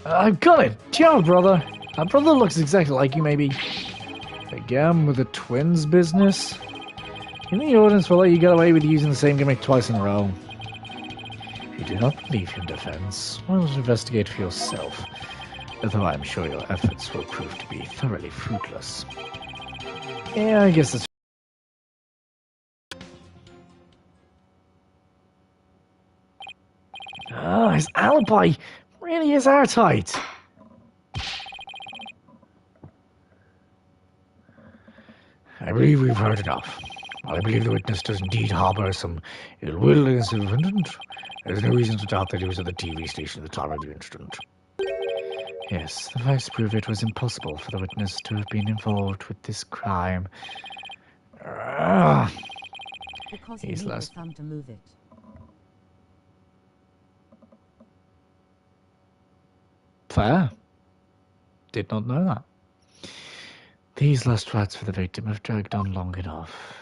I've got it! Ciao, brother! Our brother looks exactly like you, maybe. Again with the twins business? You think the audience will let you get away with using the same gimmick twice in a row? If you do not believe your defense, why not investigate for yourself? Although I'm sure your efforts will prove to be thoroughly fruitless. Yeah, I guess that's... Ah, his alibi really is airtight. I believe we've heard enough. While I believe the witness does indeed harbour some ill will against the defendant, there's no reason to doubt that he was at the TV station at the time of the incident. Yes, the facts prove it was impossible for the witness to have been involved with this crime. Because he needed thumb to move it. Fair. Did not know that. These last rites for the victim have dragged on long enough.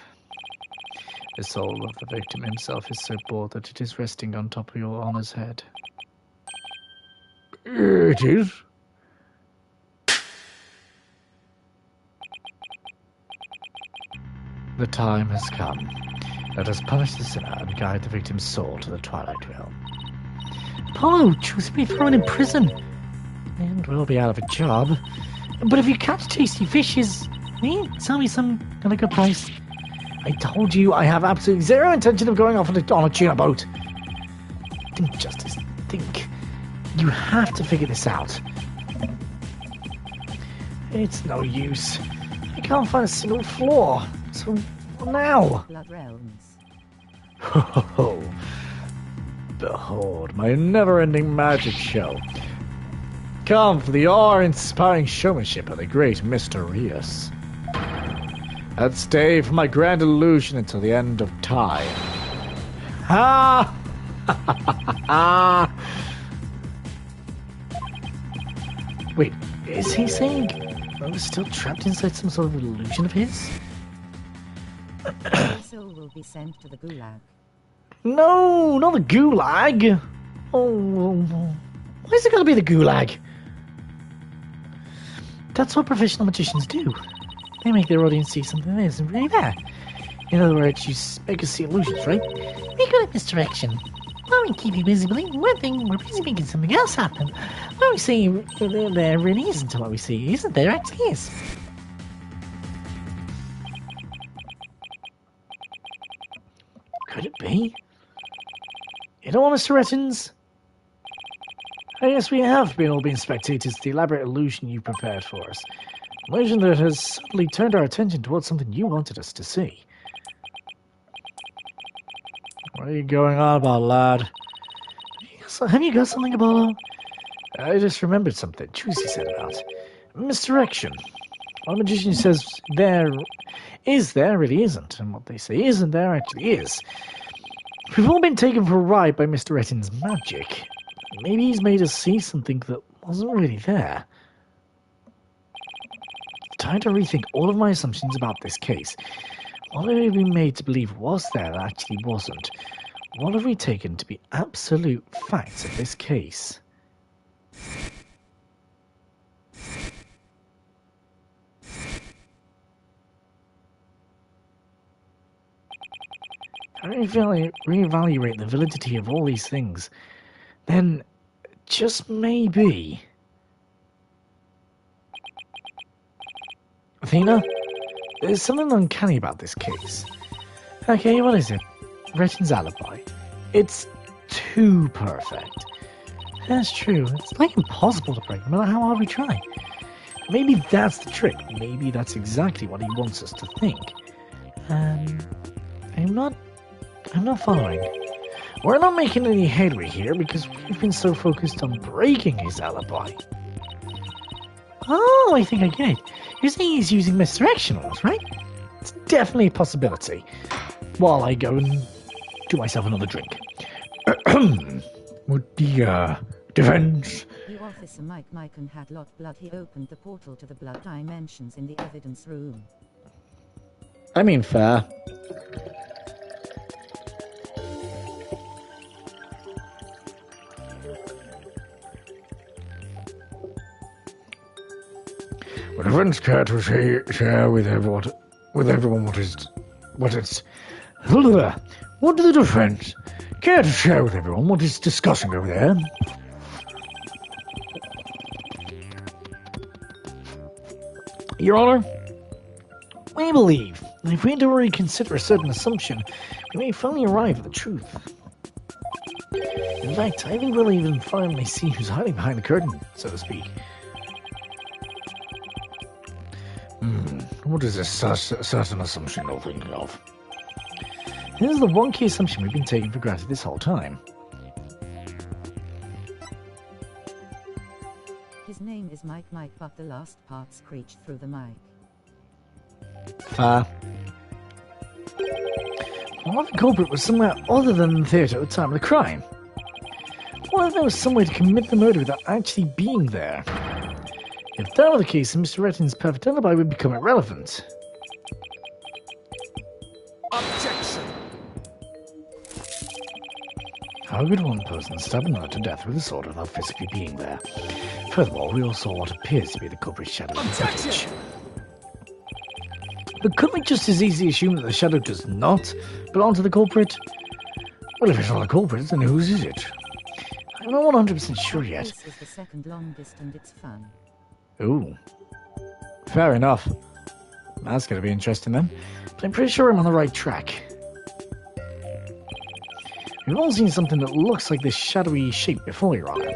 The soul of the victim himself is so bored that it is resting on top of your honor's head. It is. The time has come. Let us punish the sinner and guide the victim's soul to the Twilight Realm. Apollo, choose to be thrown in prison. And we'll be out of a job. But if you catch tasty fishes, sell me some at a good price. I told you I have absolutely zero intention of going off on a tuna boat. Think, Justice, think. You have to figure this out. It's no use. I can't find a single flaw. So, what now? Blood realms. Ho, behold my never-ending magic show. Come for the awe-inspiring showmanship of the great Mr. Rios. And stay for my grand illusion until the end of time. Ha! Wait, is he saying I was still trapped inside some sort of illusion of his? Your soul will be sent to the gulag. No, not the gulag. Oh, why is it going to be the gulag? That's what professional magicians do. They make their audience see something that isn't really there. In other words, you make us see illusions, right? Make it a misdirection. Why we keep you busy believing one thing, we're busy making something else happen. Why we say there really isn't what we see, isn't there? Actually is. Could it be? You know what, Mr. Rettins? I guess we have been spectators to the elaborate illusion you prepared for us. Illusion that has suddenly turned our attention towards something you wanted us to see. What are you going on about, lad? Have you got something, Apollo? I just remembered something Juicy said about misdirection. What a magician says there is there really isn't, and what they say isn't there actually is. We've all been taken for a ride by Mr. Retton's magic. Maybe he's made us see something that wasn't really there. Trying to rethink all of my assumptions about this case. What have we been made to believe was there that actually wasn't? What have we taken to be absolute facts of this case? I reevaluate the validity of all these things. Then, just maybe... Athena, there's something uncanny about this case. Okay, what is it? Retton's alibi. It's too perfect. That's true. It's like impossible to break, no matter how hard we try. Maybe that's the trick. Maybe that's exactly what he wants us to think. I'm not following. We're not making any headway here because we've been so focused on breaking his alibi. Oh, I think I get it. You're saying he's using misdirection on us, right? It's definitely a possibility. While I go and do myself another drink. Would the defense... The officer Mike had lot blood. He opened the portal to the blood dimensions in the evidence room. I mean, fair. Would the defense care to share with everyone what do the defense care to share with everyone what is discussing over there? Your Honor, we believe that if we had to reconsider a certain assumption, we may finally arrive at the truth. In fact, I think we'll even finally see who's hiding behind the curtain, so to speak. What is this certain assumption you're thinking of? This is the one key assumption we've been taking for granted this whole time. His name is Mike, but the last part screeched through the mic. Fair. What if the culprit was somewhere other than the theatre at the time of the crime? What if there was some way to commit the murder without actually being there? If that were the case, then Mr. Retton's perfect alibi would become irrelevant. Objection! How could one person stab another to death with a sword without physically being there? Furthermore, we all saw what appears to be the culprit's shadow in the footage. But couldn't we just as easily assume that the shadow does not belong to the culprit? Well, if it's not the culprit, then whose is it? I'm not 100% sure yet. This is the second longest and it's fun. Ooh. Fair enough. That's going to be interesting then. But I'm pretty sure I'm on the right track. We've all seen something that looks like this shadowy shape before, Your Honor.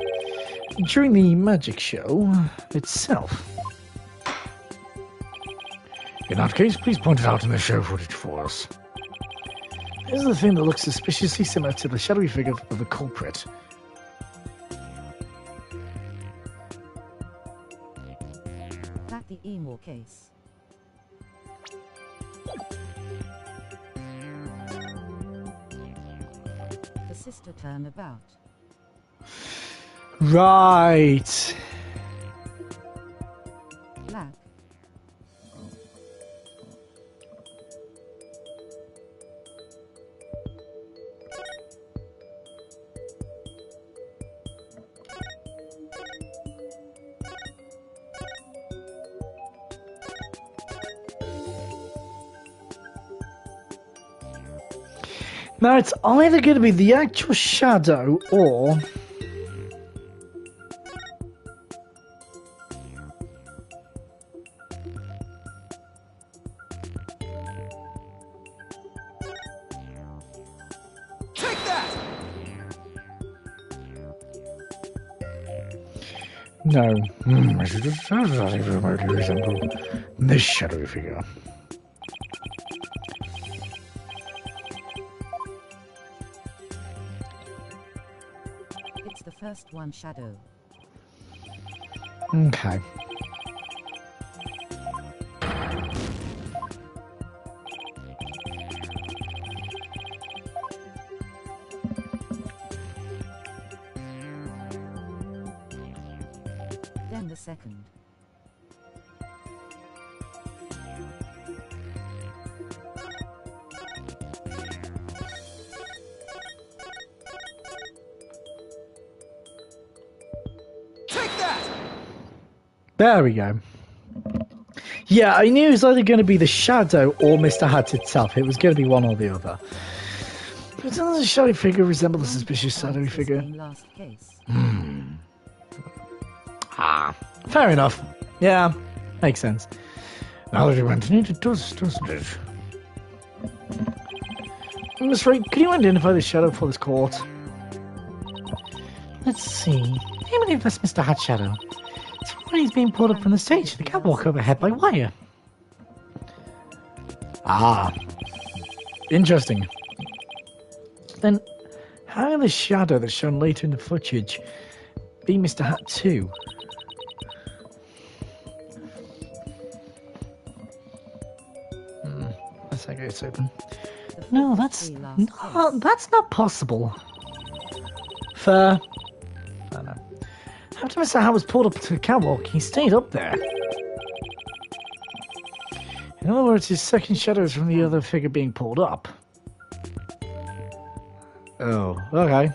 During the magic show itself. In that case, please point it out in the show footage for us. This is the thing that looks suspiciously similar to the shadowy figure of the culprit. That the emo case. The sister turn about. Right. Black. Now it's either going to be the actual shadow or... Take that! No. I should just remotely resemble this shadowy figure. It's the first one, Shadow. Okay. Then the second. Take that! There we go. Yeah, I knew it was either going to be the shadow or Mr. Hat itself. It was going to be one or the other. But doesn't the shadowy figure resemble the suspicious shadowy figure? Last case. Ah, fair enough. Yeah, makes sense. Now that you mention it does, doesn't it? Miss Ray, can you identify the shadow for this court? Let's see. I believe that's Mr. Hat Shadow. It's when he's being pulled up from the stage to the catwalk overhead by wire. Ah, interesting. Then, how can the shadow that's shown later in the footage be Mr. Hat too? Let's say it's open. No, that's not possible. Fair. I know. After Mr. Hat was pulled up to the catwalk, he stayed up there. In other words, his second shadow is from the other figure being pulled up. Oh, okay.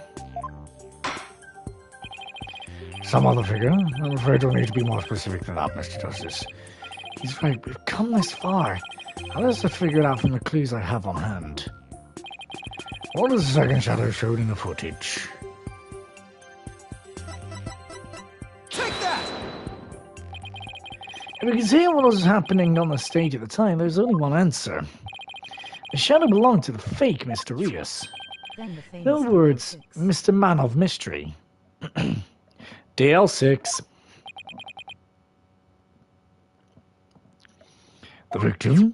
Some other figure? I'm afraid we'll need to be more specific than that, Mr. Justice. He's right, we've come this far. How does to figure it out from the clues I have on hand? What is the second shadow showed in the footage? Take that! If we can see what was happening on the stage at the time, there's only one answer. The shadow belonged to the fake Mr. Rios. In other words, Mr. Man of Mystery. DL6. The victim?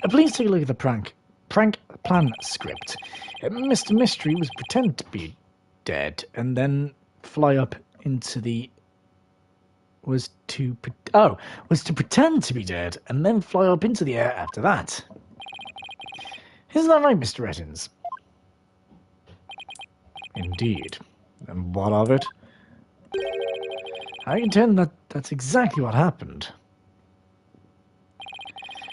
Please take a look at the prank plan script. Mr. Mystery was pretend to be dead and then fly up into the... was to pretend to be dead and then fly up into the air after that. Isn't that right, Mr. Ettins? Indeed. And what of it? I contend that that's exactly what happened.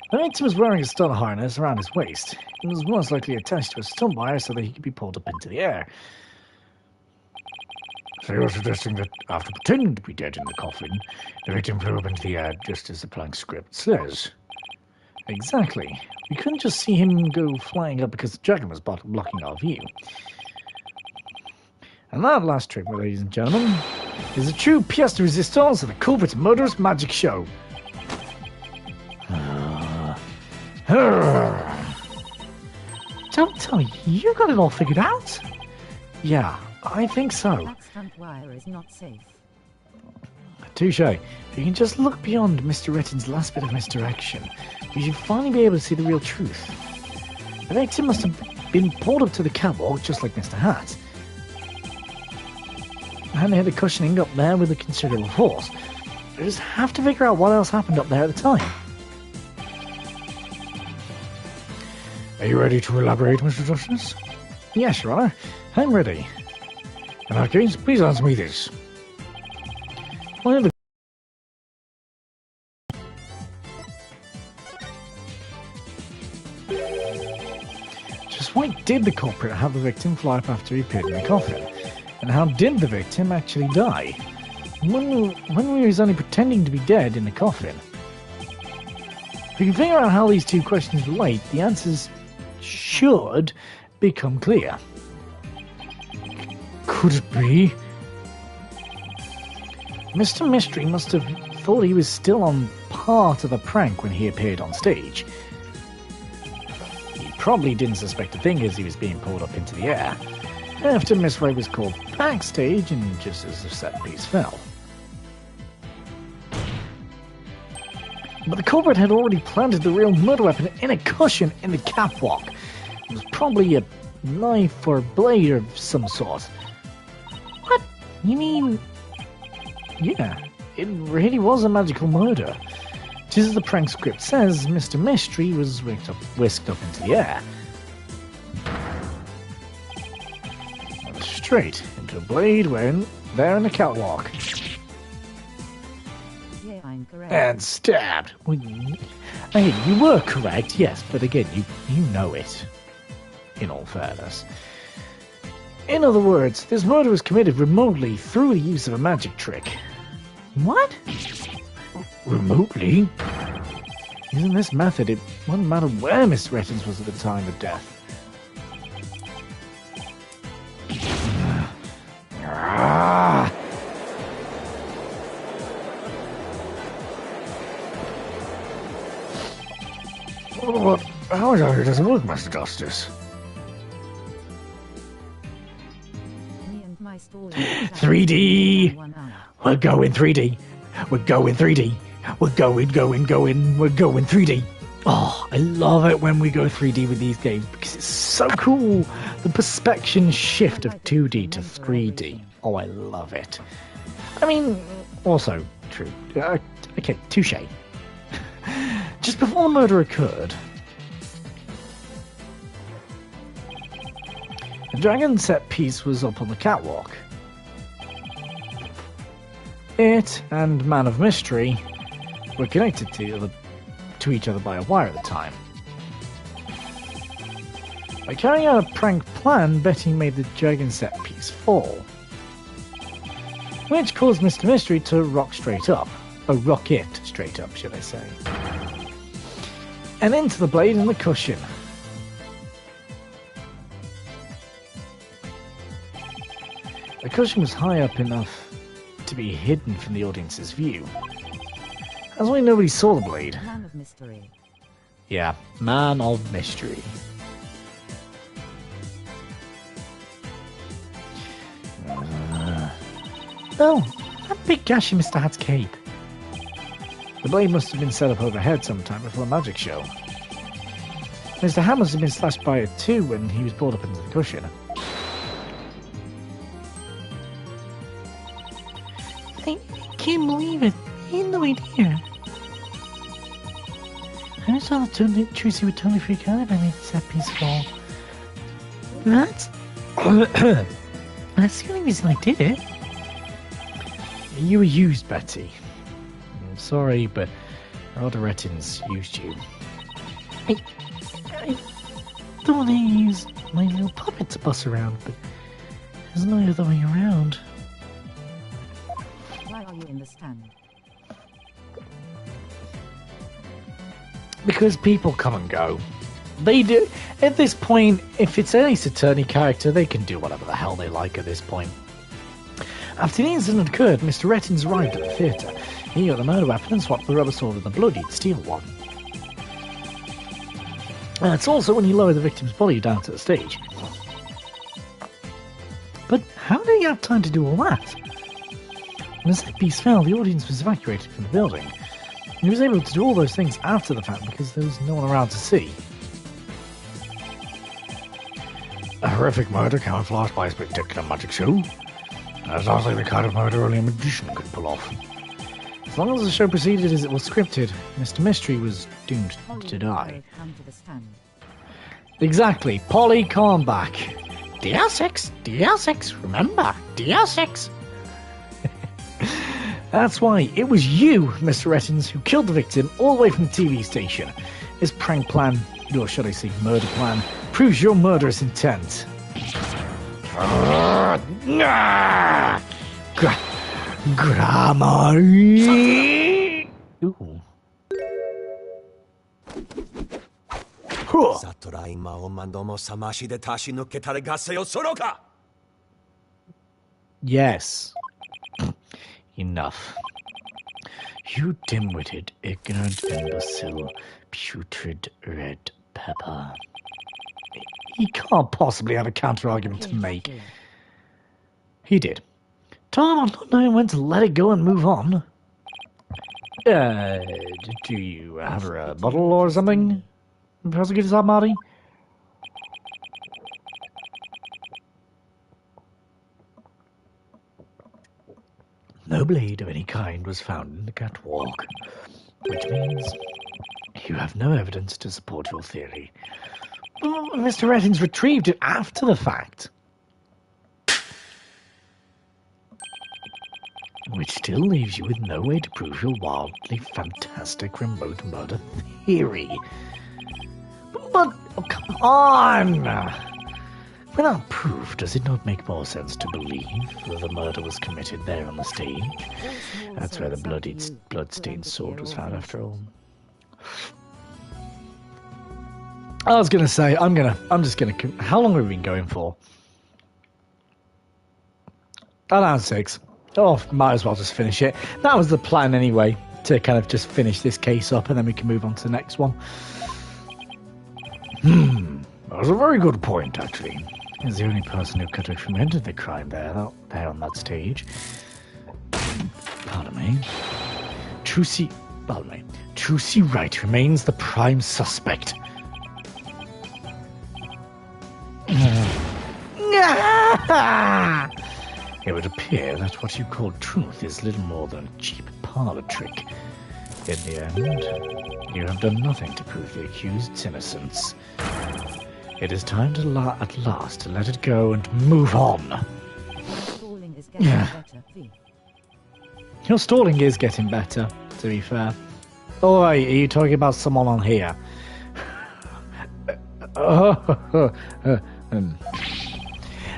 The victim was wearing a stun harness around his waist. It was most likely attached to a stun wire so that he could be pulled up into the air. So you're suggesting that after pretending to be dead in the coffin, the victim flew up into the air just as the plank script says? Exactly. We couldn't just see him go flying up because the dragon was blocking our view. And that last trick, ladies and gentlemen, is a true pièce de résistance of the culprit's murderous magic show. Don't tell me you got it all figured out? Yeah, I think so. That stunt wire is not safe. Touche. If you can just look beyond Mr. Retton's last bit of misdirection, you should finally be able to see the real truth. The victim must have been pulled up to the catwalk just like Mr. Hat. And they had the cushioning up there with a considerable force. I just have to figure out what else happened up there at the time. Are you ready to elaborate, Mr. Justice? Yes, Your Honor. I'm ready. In that case, please answer me this. Why the... Just why did the culprit have the victim fly up after he appeared in the coffin? And how did the victim actually die? When he was only pretending to be dead in the coffin? If we can figure out how these two questions relate, the answers should become clear. Could it be? Mr. Mystery must have thought he was still on part of the prank when he appeared on stage. He probably didn't suspect a thing as he was being pulled up into the air, after Miss Ray was called backstage and just as the set piece fell. But the culprit had already planted the real murder weapon in a cushion in the catwalk. It was probably a knife or blade of some sort. What? You mean... Yeah, it really was a magical murder. Just as the prank script says, Mr. Mystery was whisked up into the air. Straight into a blade there in the catwalk. Yeah, I'm correct. And stabbed. Hey, you were correct, yes, but again, you know it. In all fairness. In other words, this murder was committed remotely through the use of a magic trick. What? Remotely? Using this method, it wouldn't matter where Miss Rettins was at the time of death. How does it work, Mr. Justice? Me and my story 3D! We're going 3D! We're going 3D! We're going 3D! Oh, I love it when we go 3D with these games because it's so cool! The perspective shift of 2D to 3D. Oh, I love it. I mean, also true. Okay, touche. Just before the murder occurred, the dragon set piece was up on the catwalk. It and Man of Mystery were connected to each other by a wire at the time. By carrying out a prank plan, Betty made the dragon set piece fall, which caused Mr. Mystery to rock straight up. Oh, rock it straight up, should I say. And into the blade and the cushion. The cushion was high up enough to be hidden from the audience's view. That's why nobody saw the blade. Man of Mystery. Yeah, Man of Mystery. Oh, that big gash in Mr. Hat's cape. The blade must have been set up overhead sometime before the magic show. Mr. Hat must have been slashed by it too when he was brought up into the cushion. I can't believe it. He had no idea. I just thought Tracy would totally freak out if I made the set piece fall. That's the only reason I did it. You were used, Betty. I'm sorry, but Elder Rettins used you. I don't want to use my little puppet to bust around, but there's no other way around. Why are you in the stand? Because people come and go. They do. At this point, if it's any Attorney character, they can do whatever the hell they like at this point. After the incident occurred, Mr. Rettins arrived at the theatre. He got the murder weapon and swapped the rubber sword with the bloodied steel one. And it's also when he lowered the victim's body down to the stage. But how did he have time to do all that? When the set piece fell, the audience was evacuated from the building. He was able to do all those things after the fact because there was no one around to see. A horrific murder camouflaged by a spectacular magic show. That sounds like the kind of murder only a magician could pull off. As long as the show proceeded as it was scripted, Mr. Mystery was doomed to die. Come to the stand. Exactly, Polly, come back. DR6, DR6, remember, DR6. That's why it was you, Mr. Rettins, who killed the victim all the way from the TV station. His prank plan, or should I say murder plan, proves your murderous intent. Grammar. Ooh. 悟ら今おまどもさましでたし抜けたれがせよそろか Yes. Enough. You dim-witted, ignorant imbecile, putrid red pepper. He can't possibly have a counter-argument to make. He did. Tom, I'm not knowing when to let it go and move on. Do you have a bottle or something? Prosecutor Saab-Marty? No blade of any kind was found in the catwalk, which means you have no evidence to support your theory. Well, Mr. Rettins retrieved it after the fact. Which still leaves you with no way to prove your wildly fantastic remote murder theory. But, oh, come on! Without proof, does it not make more sense to believe that the murder was committed there on the stage? That's where the blood-stained sword was found after all. I was gonna say, I'm just gonna, how long have we been going for? An hour 6. Oh, might as well just finish it. That was the plan anyway, to kind of just finish this case up and then we can move on to the next one. That was a very good point, actually. He's the only person who could have committed the crime there on that stage. Pardon me. Trucy Wright remains the prime suspect. It would appear that what you call truth is little more than a cheap parlor trick. In the end, you have done nothing to prove the accused's innocence. It is time to at last to let it go and move on. Stalling is getting better, V. Your stalling is getting better, to be fair. Alright, are you talking about someone on here?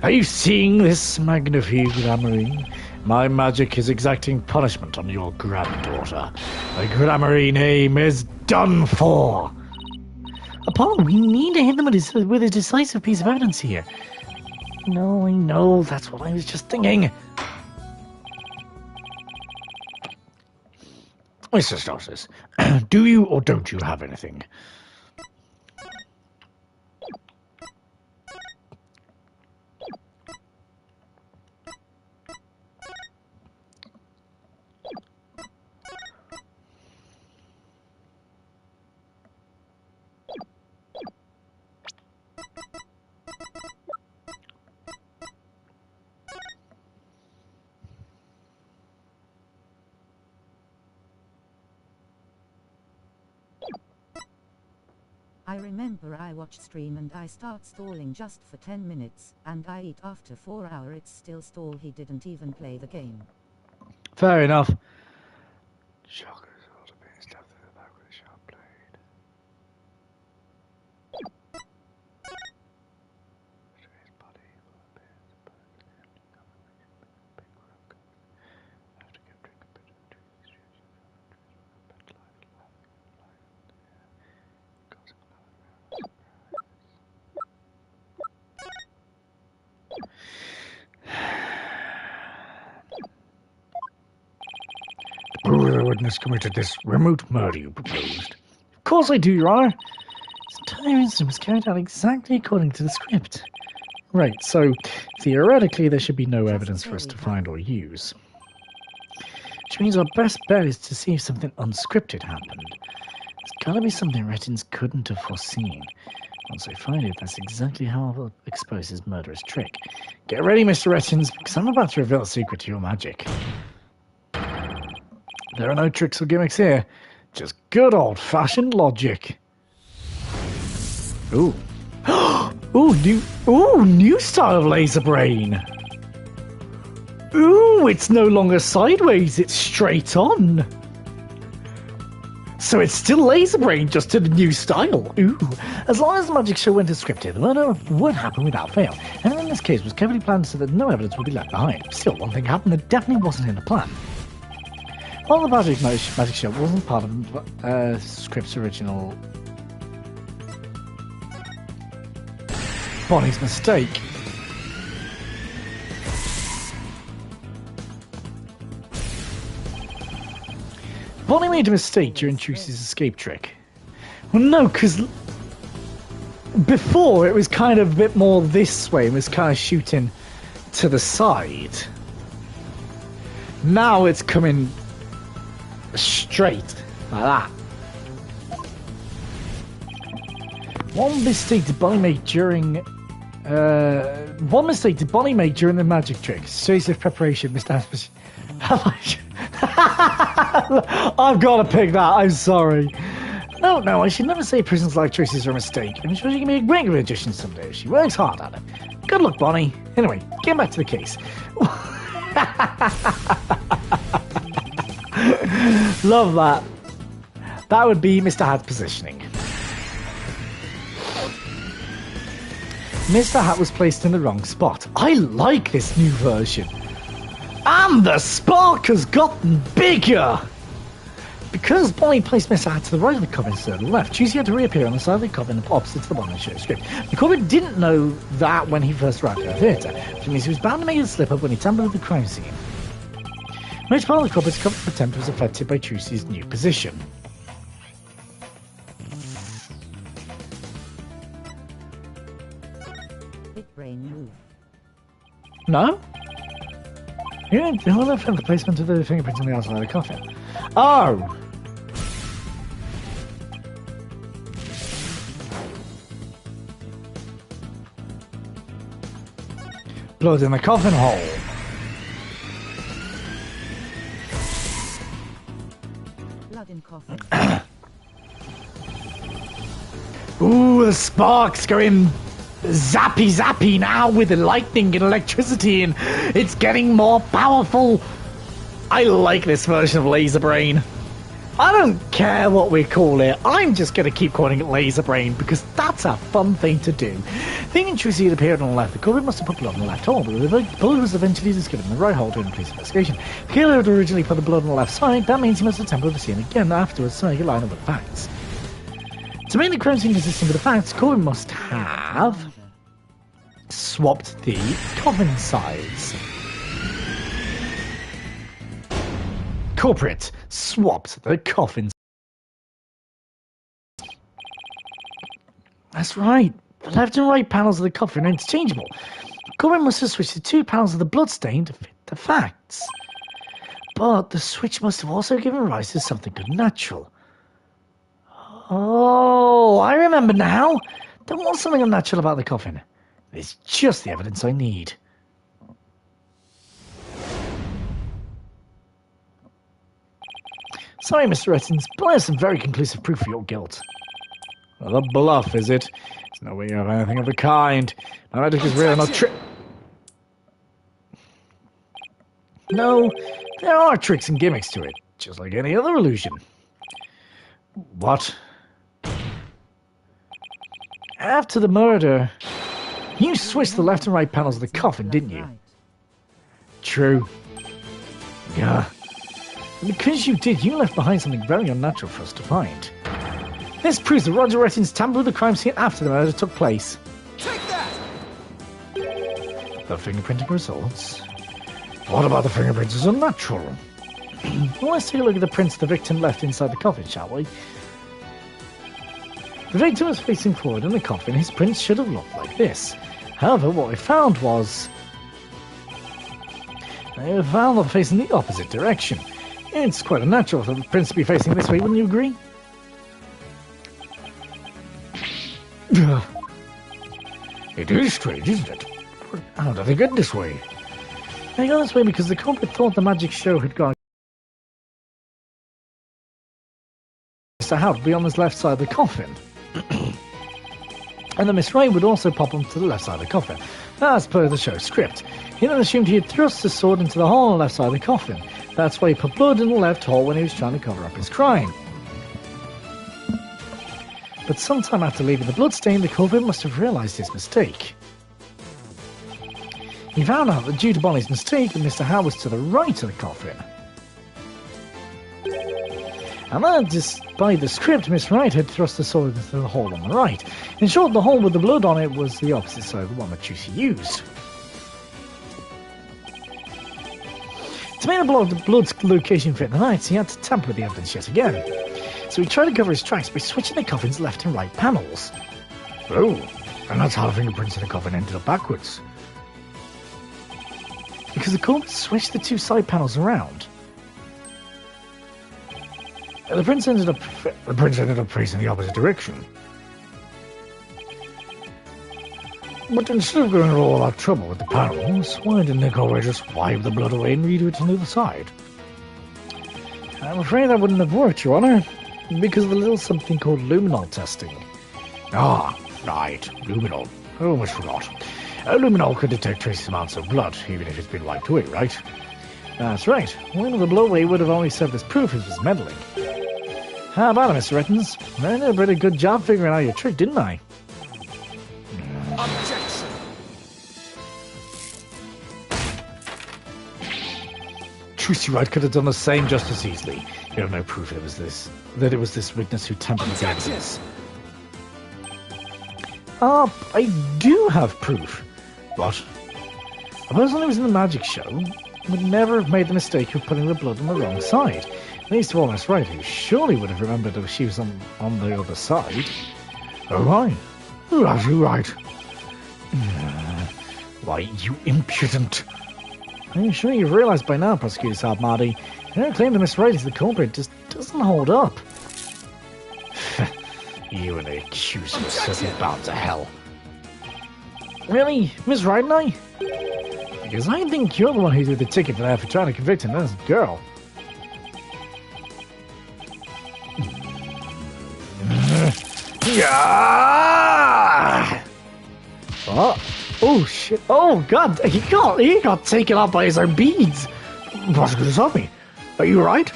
Are you seeing this magnifique Grammarine? My magic is exacting punishment on your granddaughter. The Grammarine aim is done for! Apollo, we need to hit them with a decisive piece of evidence here. No, I know, that's what I was just thinking. Mr. Stosis, do you or don't you have anything? I remember I watch stream and I start stalling just for 10 minutes, and I eat after 4 hours it's still stall. He didn't even play the game. Fair enough. The witness committed this remote murder you proposed. Of course I do, Your Honor. This entire incident was carried out exactly according to the script. Right, so theoretically there should be no evidence for us to find or use. Which means our best bet is to see if something unscripted happened. There's gotta be something Rettins couldn't have foreseen. Once I find it, that's exactly how I'll expose his murderous trick. Get ready, Mr. Rettins, because I'm about to reveal a secret to your magic. There are no tricks or gimmicks here. Just good old-fashioned logic. Ooh. New style of laser brain. Ooh, it's no longer sideways, it's straight on. So it's still laser brain, just to the new style. Ooh. As long as the magic show went as scripted, the murder would happen without fail. And in this case was carefully planned so that no evidence would be left behind. Still, one thing happened that definitely wasn't in the plan. While the magic show wasn't part of script's original Bonnie's mistake. Bonnie made a mistake during Trucy's escape trick. Well, no, because before it was kind of a bit more this way. It was kind of shooting to the side. Now it's coming straight like that. One mistake did Bonnie make during the magic trick? Series of preparation, Mr. Hasbury. I've got to pick that. I'm sorry. No, I should never say prisons like choices are a mistake. I'm sure she can be a great magician someday if she works hard at it. Good luck, Bonnie. Anyway, get back to the case. Love that. That would be Mr. Hat's positioning. Mr. Hat was placed in the wrong spot. I like this new version. And the spark has gotten bigger! Because Bonnie placed Mr. Hat to the right of the coffin instead of the left, Juicy had to reappear on the side of the coffin opposite to the one in the show script. The Corbett didn't know that when he first arrived at the theatre, which means he was bound to make a slip up when he tampered with the crime scene. Most part of the Corbett's cover attempt was affected by Juicy's new position. Big brain move. No? Yeah, he'll have the placement of the fingerprints on the outside of the coffin. Oh! Blood in the coffin hole. Blood in coffin. Ooh, the sparks going zappy now with the lightning and electricity, and it's getting more powerful. I like this version of Laser Brain. I don't care what we call it. I'm just going to keep calling it Laser Brain because that's a fun thing to do. Thinking Trucy had appeared on the left, the Corbett must have put blood on the left hole, but the blood was eventually discovered in the right hole during the police investigation. The killer had originally put the blood on the left side. That means he must have tampered with the scene again afterwards to make it line up with the facts. To make the crime scene consistent with the facts, Corbett must have swapped the coffin sides. Culprit swapped the coffins. That's right. The left and right panels of the coffin are interchangeable. Corbett must have switched the two panels of the bloodstain to fit the facts. But the switch must have also given rise to something unnatural. Oh, I remember now. There was something unnatural about the coffin. It's just the evidence I need. Sorry, Mr. Rettins, but I have some very conclusive proof for your guilt. Well, a bluff, is it? There's no way you have anything of the kind. My magic is real, not trick. No, there are tricks and gimmicks to it, just like any other illusion. What? After the murder, you switched the left and right panels of the coffin, didn't you? True. Yeah. And because you did, you left behind something very unnatural for us to find. This proves that Roger Rettins tampered with the crime scene after the murder took place. Take that! The fingerprinting results? What about the fingerprints is unnatural? Well, let's take a look at the prints the victim left inside the coffin, shall we? The victim was facing forward in the coffin. His prints should have looked like this. However, what I found was... I found them facing the opposite direction. It's quite unnatural for the prints to be facing this way, wouldn't you agree? It is strange, isn't it? How did they get this way? They got this way because the culprit thought the magic show had gone to have be on his left side of the coffin. And the Miss Ray would also pop onto the left side of the coffin, as per the show script. He then assumed he had thrust his sword into the hole on the left side of the coffin. That's why he put blood in the left hole when he was trying to cover up his crime. But sometime after leaving the bloodstain, the culprit must have realised his mistake. He found out that due to Bonnie's mistake, that Mr. Howe was to the right of the coffin. And then, despite the script, Miss Wright had thrust the sword into the hole on the right. In short, the hole with the blood on it was the opposite side of the one that Juicy used. To make the blood's location fit the night, he had to tamper with the evidence yet again. So he tried to cover his tracks by switching the coffin's left and right panels. Oh, and that's how the fingerprints in the coffin ended up backwards. Because the culprit switched the two side panels around. The prints ended up facing the opposite direction. But instead of going to all that trouble with the panels, why didn't Nicole just wipe the blood away and redo it to the other side? I'm afraid that wouldn't have worked, Your Honor, because of the little something called luminol testing. Ah, right, luminol. I almost forgot. Luminol could detect trace amounts of blood, even if it's been wiped away, right? That's right. One of the blow away would have only served as proof if it was meddling. How about it, Mr. Rettens? I did a pretty good job figuring out your trick, didn't I? Objection! Trucy Wright could have done the same just as easily. You have no proof it was this witness who tampered with the evidence. I do have proof. What? A person who was in the magic show would never have made the mistake of putting the blood on the wrong side. Least of all, Miss Wright, who surely would have remembered that she was on the other side. Oh, right. Oh, that's you right. Why, you impudent. I'm sure you've realised by now, Prosecutor Saab Marty, your claim that Miss Wright is the culprit just doesn't hold up. You and the accuser are certainly bound to hell. Really? Miss Wright and I? Because I think you're the one who threw the ticket for that for trying to convict an innocent girl. Yeah! What? Oh shit! Oh god! He got taken out by his own beads. Prosecutor Sophie, are you right?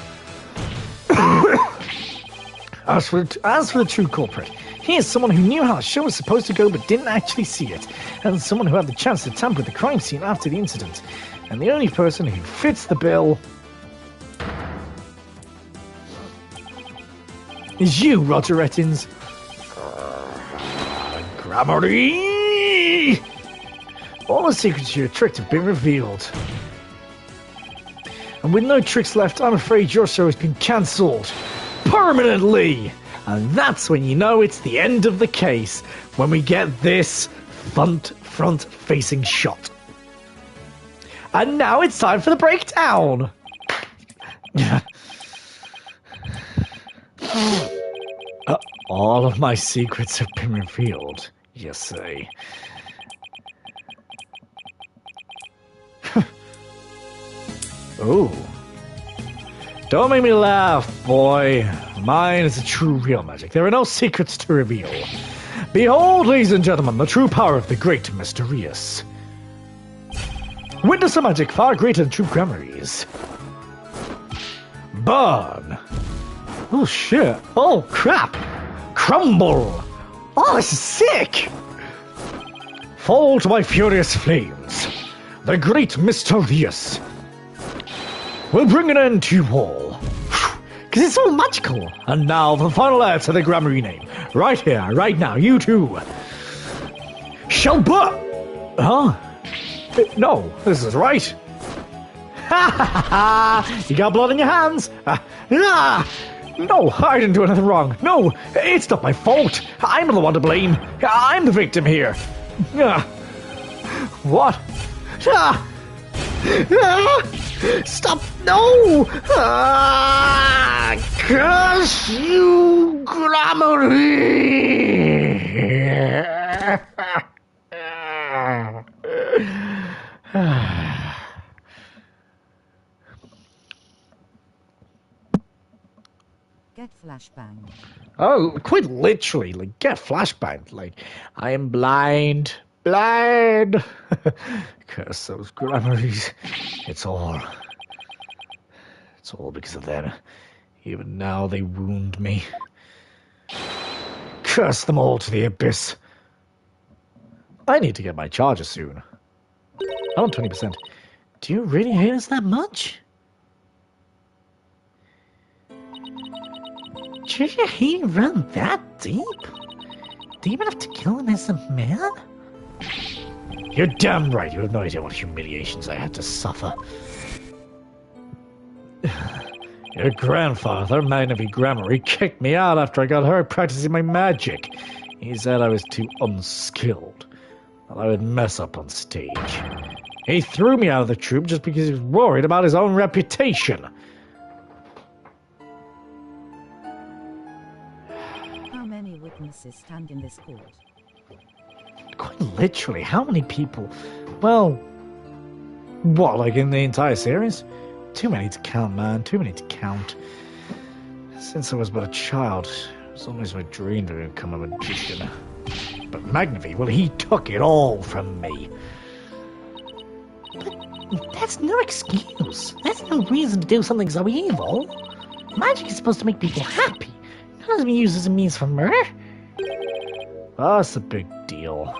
As for the true culprit, he is someone who knew how the show was supposed to go but didn't actually see it, and someone who had the chance to tamper with the crime scene after the incident. And the only person who fits the bill is you, Roger Rettins. Gramarye! All the secrets to your trick have been revealed. And with no tricks left, I'm afraid your show has been cancelled. Permanently! And that's when you know it's the end of the case, when we get this front-facing shot. And now it's time for the breakdown! All of my secrets have been revealed, you say. Oh. Don't make me laugh, boy. Mine is the true real magic. There are no secrets to reveal. Behold, ladies and gentlemen, the true power of the great Mysterious. Witness a magic far greater than true Gramarye's. Burn. Oh shit. Oh crap. Crumble. Oh, this is sick. Fall to my furious flames. The great Mysterious will bring an end to you all. Because it's so magical. And now for the final letter to the Gramarye name. Right here, right now, you two. Shall but... Huh? No, this is right. Ha ha ha ha! You got blood in your hands? No, I didn't do anything wrong. No, it's not my fault. I'm the one to blame. I'm the victim here. What? Stop! No! Curse you, Gramarye! Get flashbang. Oh, quite literally, like, get flashbang. Like, I am blind. Blind! Curse those Gramarys. It's all because of them. Even now they wound me. Curse them all to the abyss. I need to get my charger soon. I'm on 20%. Do you really hate us that much? Treasure he run that deep? Deep enough to kill him as a man? You're damn right. You have no idea what humiliations I had to suffer. Your grandfather, Magnavi Grammar, kicked me out after I got hurt practicing my magic. He said I was too unskilled, that I would mess up on stage. He threw me out of the troupe just because he was worried about his own reputation. How many witnesses stand in this court? Quite literally, how many people? Well, what, like in the entire series? Too many to count, man. Too many to count. Since I was but a child, it was always my dream to become a magician. But Magnavi, well, he took it all from me. But that's no excuse. That's no reason to do something so evil. Magic is supposed to make people happy. It doesn't be used as a means for murder. Well, that's a big deal.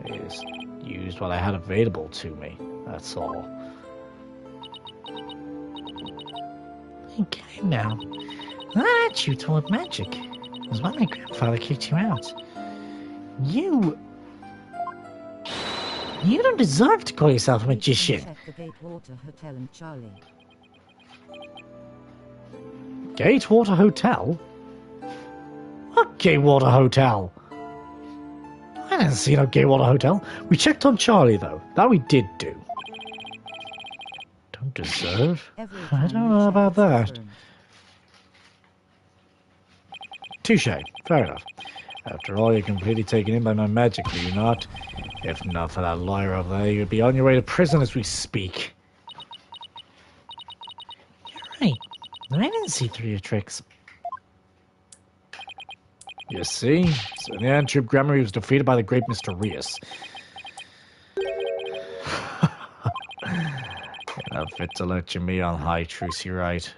I just used what I had available to me. That's all. Okay, now. That attitude toward magic is why my grandfather kicked you out. You don't deserve to call yourself a magician. Check the Gatewater Hotel and Charlie. Gatewater Hotel? What Gatewater Hotel? I didn't see no Gatewater Hotel. We checked on Charlie, though. That we did do. Don't deserve? I don't know about that. Touche. Fair enough. After all, you're completely taken in by my magic, are you not? If not for that lawyer over there, you'd be on your way to prison as we speak. You're right. I didn't see through your tricks. You see? So in the end, Troop Grammar, he was defeated by the great Mr. Rias. You're not fit to let me on high, Trucy, right?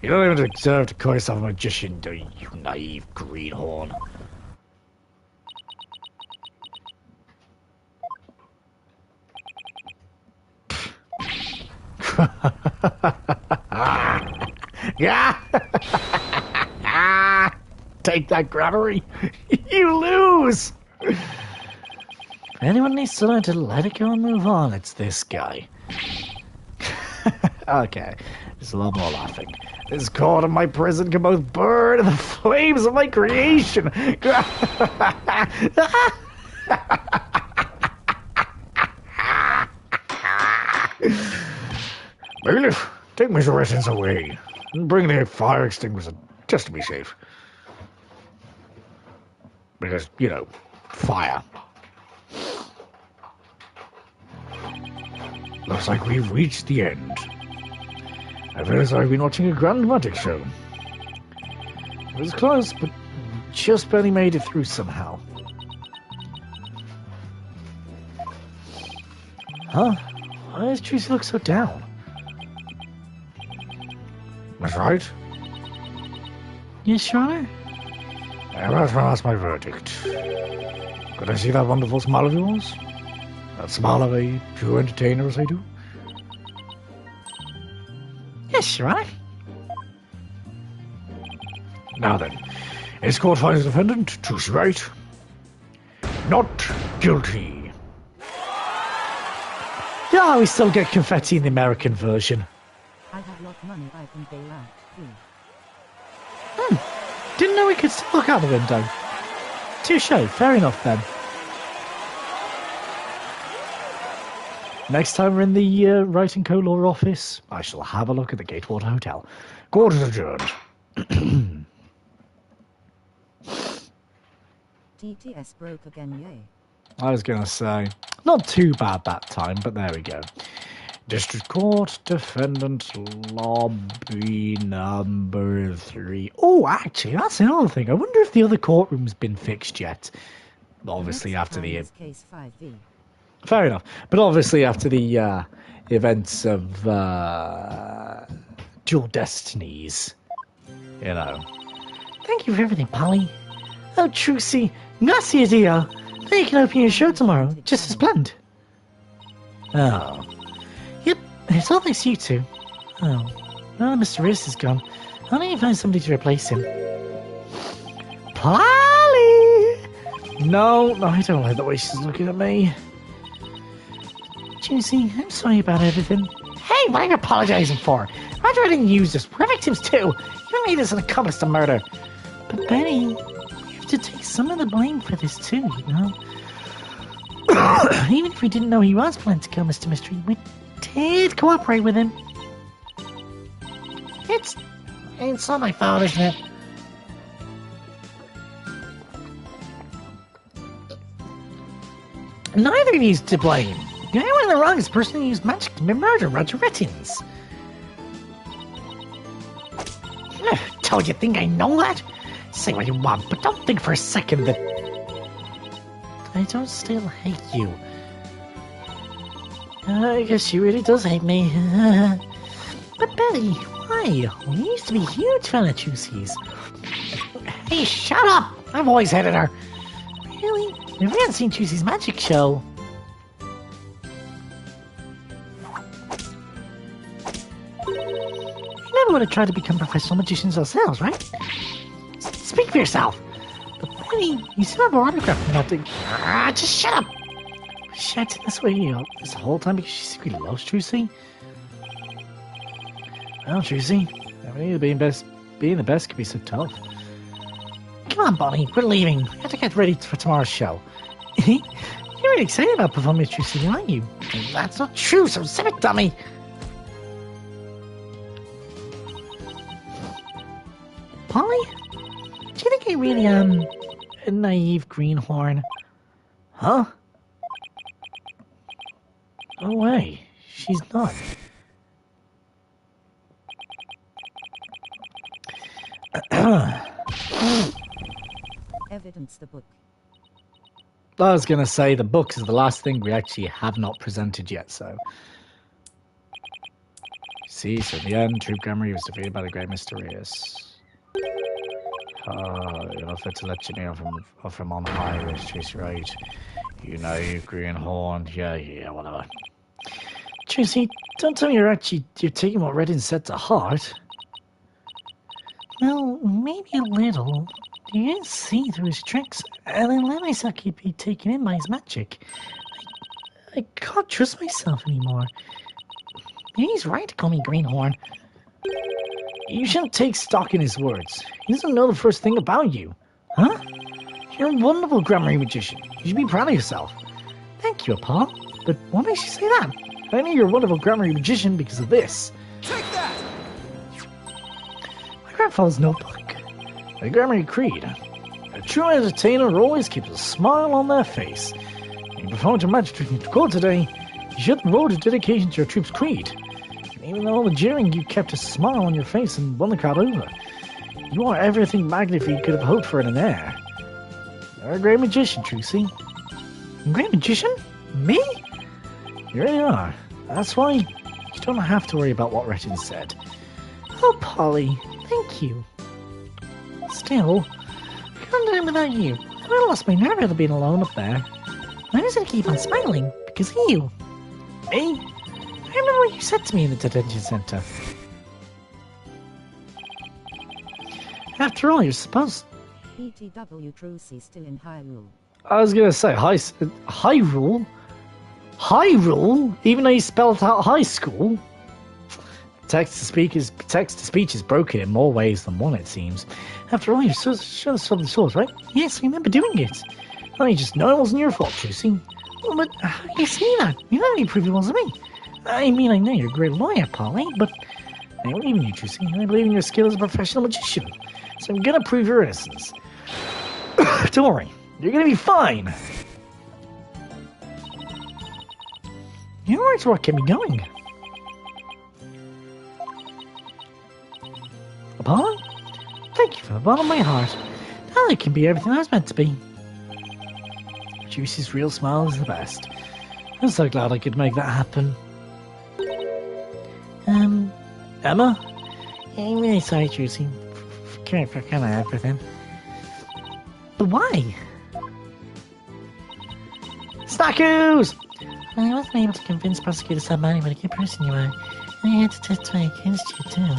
You don't even deserve to call yourself a magician, do you, you naive greenhorn? Take that, Grammary. You lose. If anyone needs to learn to let it go and move on, it's this guy. Okay, there's a lot more laughing. This court and my prison can both burn in the flames of my creation. Bailiff, take Mr. Residence away and bring the fire extinguisher just to be safe. Because, you know, fire. Looks like we've reached the end. I feel as though I've been watching a grand magic show. It was close, but just barely made it through somehow. Huh? Why does Tracy look so down? That's right. Yes, Your Honor? That's my verdict. Could I see that wonderful smile of yours? That smile of a true entertainer, as I do? Yes, Your Honor. Now then, is court finds the defendant, Trucy right? Not guilty. Yeah, we still get confetti in the American version. I have lot money I can bail out, too. Didn't know we could still look out the window. Touche, fair enough then. Next time we're in the Writing Co-Law office, I shall have a look at the Gatewater Hotel. Court is adjourned. TTS broke again, yay. I was going to say, not too bad that time, but there we go. District Court, Defendant Lobby number 3. Oh, actually, that's another thing. I wonder if the other courtroom's been fixed yet. Obviously, after the... Case 5V. Fair enough. But obviously, after the events of Dual Destinies, you know. Thank you for everything, Polly. Oh, Trucy, gracias, dear. Now you can open your show tomorrow, just as planned. Oh. Yep, it's all thanks to you two. Oh. Well, Mr. Riss is gone. How do you find somebody to replace him? Polly! No, I don't like the way she's looking at me. Juicy, I'm sorry about everything. Hey, what are you apologizing for? Roger, I didn't use this. We're victims too. You made us an accomplice to murder. But Betty, you have to take some of the blame for this too, you know? Even if we didn't know he was planning to kill Mr. Mystery, we did cooperate with him. It's not my fault, isn't it? Neither of you's to blame. You're one of the wrongest person who used magic to murder Roger Rettins. Told you think I know that? Say what you want, but don't think for a second that I don't still hate you. I guess she really does hate me. But Betty, why? We used to be huge fan of Juicy's. Hey, shut up! I've always hated her. Really? If we hadn't seen Juicy's magic show. We never would have tried to become professional magicians ourselves, right? Speak for yourself. But Betty, you still have our autograph and nothing. Just shut up! She acted this way this whole time because she secretly loves Juicy? Well, Juicy, being the best can be so tough. Come on, Bonnie, we're leaving. We have to get ready for tomorrow's show. You're really excited about performing with Juicy, aren't you? That's not true, so zip it, dummy! Polly? Do you think I really am a naive greenhorn? Huh? No way. She's not. Evidence the book. I was going to say the book is the last thing we actually have not presented yet, so... See, so in the end, Troop Gamery was defeated by the Great Mysterious. You'll have to let you know off him on high, which Tracy right. You know, you greenhorn. Yeah, whatever. Tracy, don't tell me you're taking what Reddin said to heart. Well, maybe a little. You can see through his tricks, and then let myself be taken in by his magic. I can't trust myself anymore. Maybe he's right to call me Greenhorn. You shouldn't take stock in his words. He doesn't know the first thing about you. Huh? You're a wonderful Grammary magician. You should be proud of yourself. Thank you, Apollo. But what makes you say that? I know you're a wonderful Grammary magician because of this. Take that! My grandfather's notebook. A Grammary creed. A true entertainer always keeps a smile on their face. When you performed your magic trick in court today, you showed the road of dedication to your troop's creed. And even all the jeering, you kept a smile on your face and won the crowd over. You are everything Magnifique could have hoped for in an heir. You're a great magician, Trucy. A great magician? Me? You really are. That's why you don't have to worry about what Retin said. Oh, Polly, thank you. Still, I can't do it without you. I would have lost my nerve out of being alone up there. I was going to keep on smiling because of you. Me? I remember what you said to me in the detention center. After all, you're supposed... ETW Trucy still in Hyrule. I was going to say, Hyrule? Hyrule? Even though you spelled out high school? Text-to-speech is broken in more ways than one, it seems. After all, you showed us the source, right? Yes, I remember doing it. Well, you just know it wasn't your fault, Trucy. Well, but how do you say that? You don't need proof it wasn't me. I mean, I know you're a great lawyer, Polly, but I believe in you, Trucy. I believe in your skill as a professional magician. So I'm gonna prove your innocence. Don't worry, you're gonna be fine. Your words are what kept me going. Apollo? Thank you from the bottom of my heart. Now it can be everything I was meant to be. Juicy's real smile is the best. I'm so glad I could make that happen. Emma? I'm really sorry, Juicy, for kind of everything. But why? Snackoos! I wasn't able to convince Prosecutor Sabani what a good person you are. I had to testify against you, too.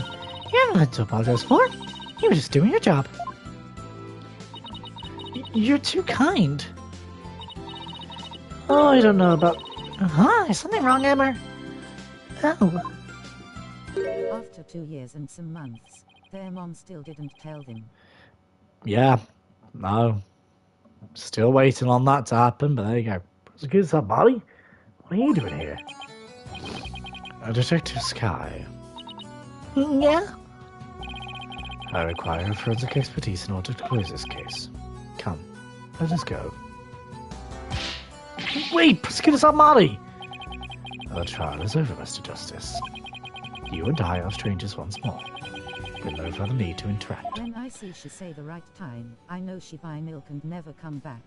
You have nothing to apologize for. You were just doing your job. You're too kind. Oh, I don't know about... Huh? Is something wrong, Emma? Oh. After 2 years and some months, their mom still didn't tell them. Yeah. No. Still waiting on that to happen, but there you go. Excuse that, Molly? What are you doing here? Detective Sky. Yeah? I require forensic expertise in order to close this case. Come, let us go. Wait, Prosecutor Salmati! The trial is over, Mr. Justice. You and I are strangers once more, with no further need to interact. When I see she say the right time, I know she buy milk and never come back.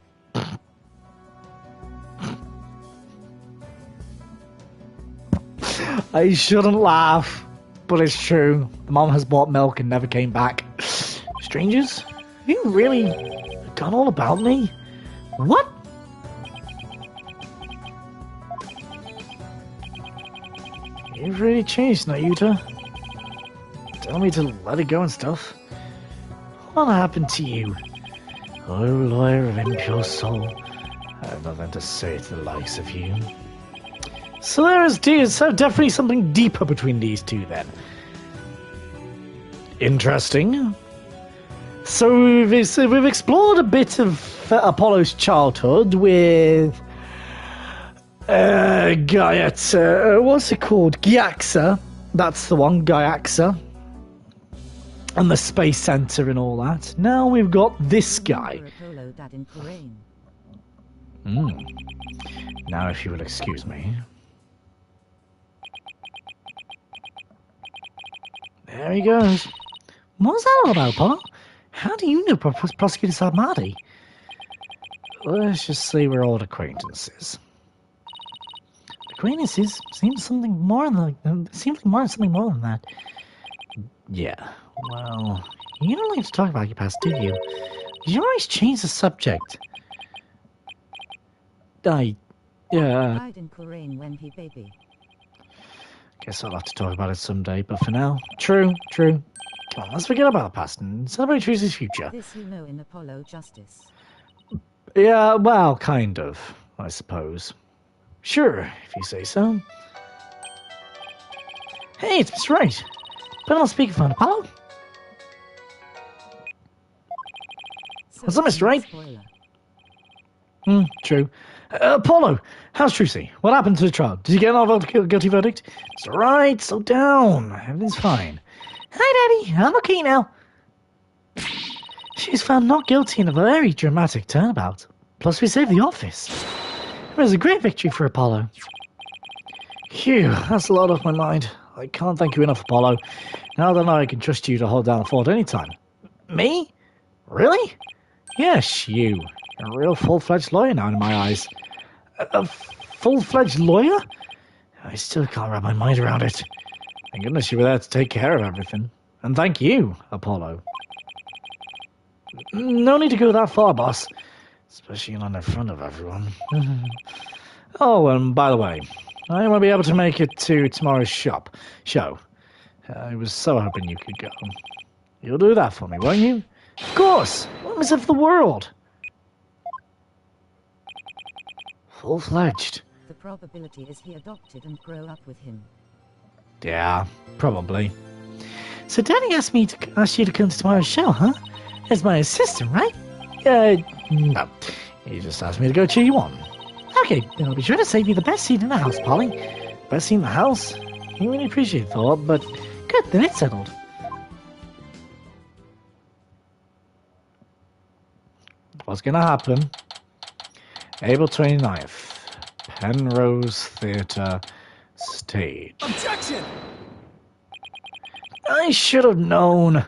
I shouldn't laugh, but it's true. The mom has bought milk and never came back. Strangers? Have you really forgot all about me? What? You've really changed, Nayuta. Tell me to let it go and stuff. What happened to you? Oh, lawyer of impure soul. I have nothing to say to the likes of you. So there is definitely something deeper between these two then. Interesting. So we've explored a bit of Apollo's childhood with Gaiaxa, what's it called? Gyaxa. That's the one, Gyaxa. And the space center and all that. Now we've got this guy. Now if you will excuse me. There he goes. What's that all about, Paul? How do you know Prosecutor Salmati? Let's just say we're old acquaintances. Acquaintances seems something more than something more than that. Yeah. Well, you don't like to talk about your past, do you? You always change the subject. Died in Korean when he baby. Guess I'll have to talk about it someday, but for now, true. Come on, let's forget about the past and celebrate Trucy's future. This you know in Apollo Justice. Yeah, well, kind of, I suppose. Sure, if you say so. Hey, it's Mr. Wright. Put on speakerphone, Apollo. What's up, Mr. Wright? True. Apollo, how's Trucy? What happened to the trial? Did you get an guilty verdict? It's alright, slow down. Everything's fine. Hi, Daddy. I'm okay now. She was found not guilty in a very dramatic turnabout. Plus, we saved the office. It was a great victory for Apollo. Phew, that's a lot off my mind. I can't thank you enough, Apollo. Now that I know I can trust you to hold down the fort anytime. Me? Really? Yes, you. You're a real full-fledged lawyer now in my eyes. A full-fledged lawyer? I still can't wrap my mind around it. Thank goodness you were there to take care of everything. And thank you, Apollo. No need to go that far, boss. Especially not in front of everyone. Oh, and by the way, I won't be able to make it to tomorrow's show. I was so hoping you could go. You'll do that for me, won't you? Of course! What was it for the world? Full-fledged. The probability is he adopted and grew up with him. Yeah, probably. So Daddy asked me to ask you to come to tomorrow's show, huh? As my assistant, right? No. He just asked me to go cheer you on. Okay, then I'll be sure to save you the best seat in the house, Polly. Best seat in the house? I really appreciate the thought, but good, then it's settled. What's gonna happen? April 29th. Penrose Theatre Stage. Objection! I should have known.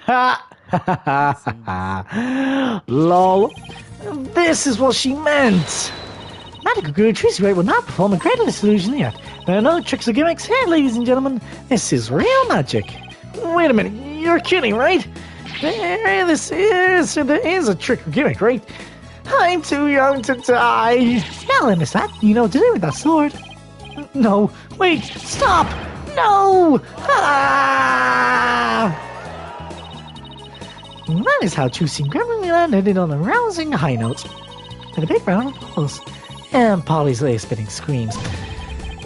Ha ha ha ha. Lol. This is what she meant. Magical Guru Tracy Ray will not perform a greater disillusion yet. There are no tricks or gimmicks here, ladies and gentlemen. This is real magic. Wait a minute, you're kidding, right? There is a trick or gimmick, right? I'm too young to die. Now, I miss that. You know what to do with that sword. No, wait, stop! No! Ah! That is how Juicy Grammarly landed on a rousing high note. With a big round of applause. And Polly's ear-spinning screams.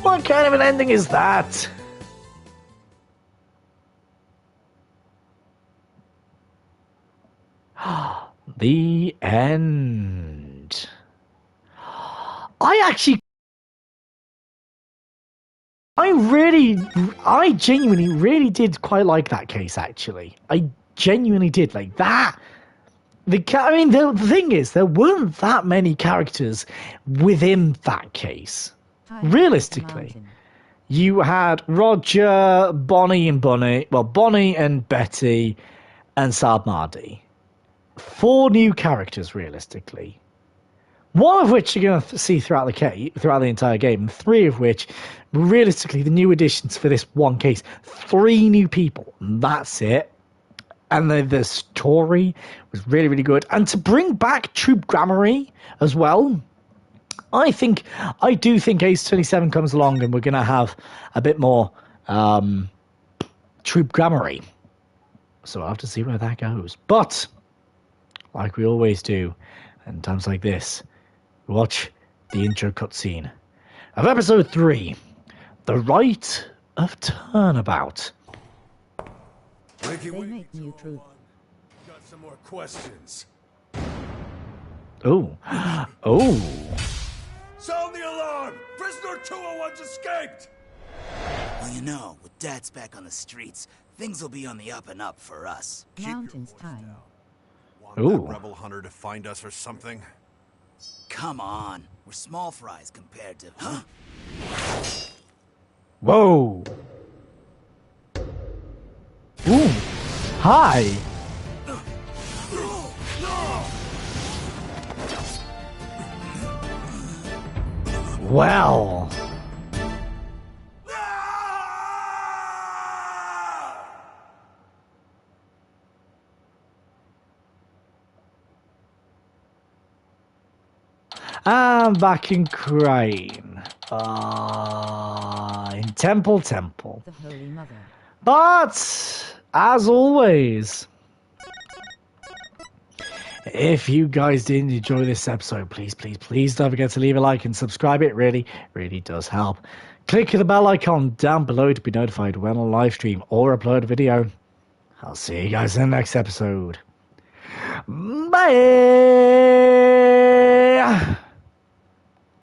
What kind of an ending is that? The end. I genuinely really did quite like that case, actually. I genuinely did like that. The thing is, there weren't that many characters within that case. Realistically. You had Roger, Bonnie and Betty, and Saad Mardi. 4 new characters, realistically. One of which you're going to see throughout the entire game, and 3 of which, realistically, the new additions for this one case. 3 new people. That's it. And the story was really, really good. And to bring back Troop Grammary as well, I do think Ace 27 comes along and we're going to have a bit more Troop Grammary. So I'll have to see where that goes. But, like we always do, in times like this, watch the intro cutscene of Episode 3, The Rite of Turnabout. Wakey, They make new truth. got some more questions. Oh. Sound the alarm! Prisoner 201's escaped! Well, you know, with Dad's back on the streets, things will be on the up and up for us. Mountains time. Want Ooh. that rebel hunter to find us or something? Come on, we're small fries compared to... Huh? Whoa. Ooh. Hi. Well. I'm back in Crane. In Temple. The Holy Mother. But, as always, if you guys did enjoy this episode, please don't forget to leave a like and subscribe. It really does help. Click the bell icon down below to be notified when I live stream or upload a video. I'll see you guys in the next episode. Bye!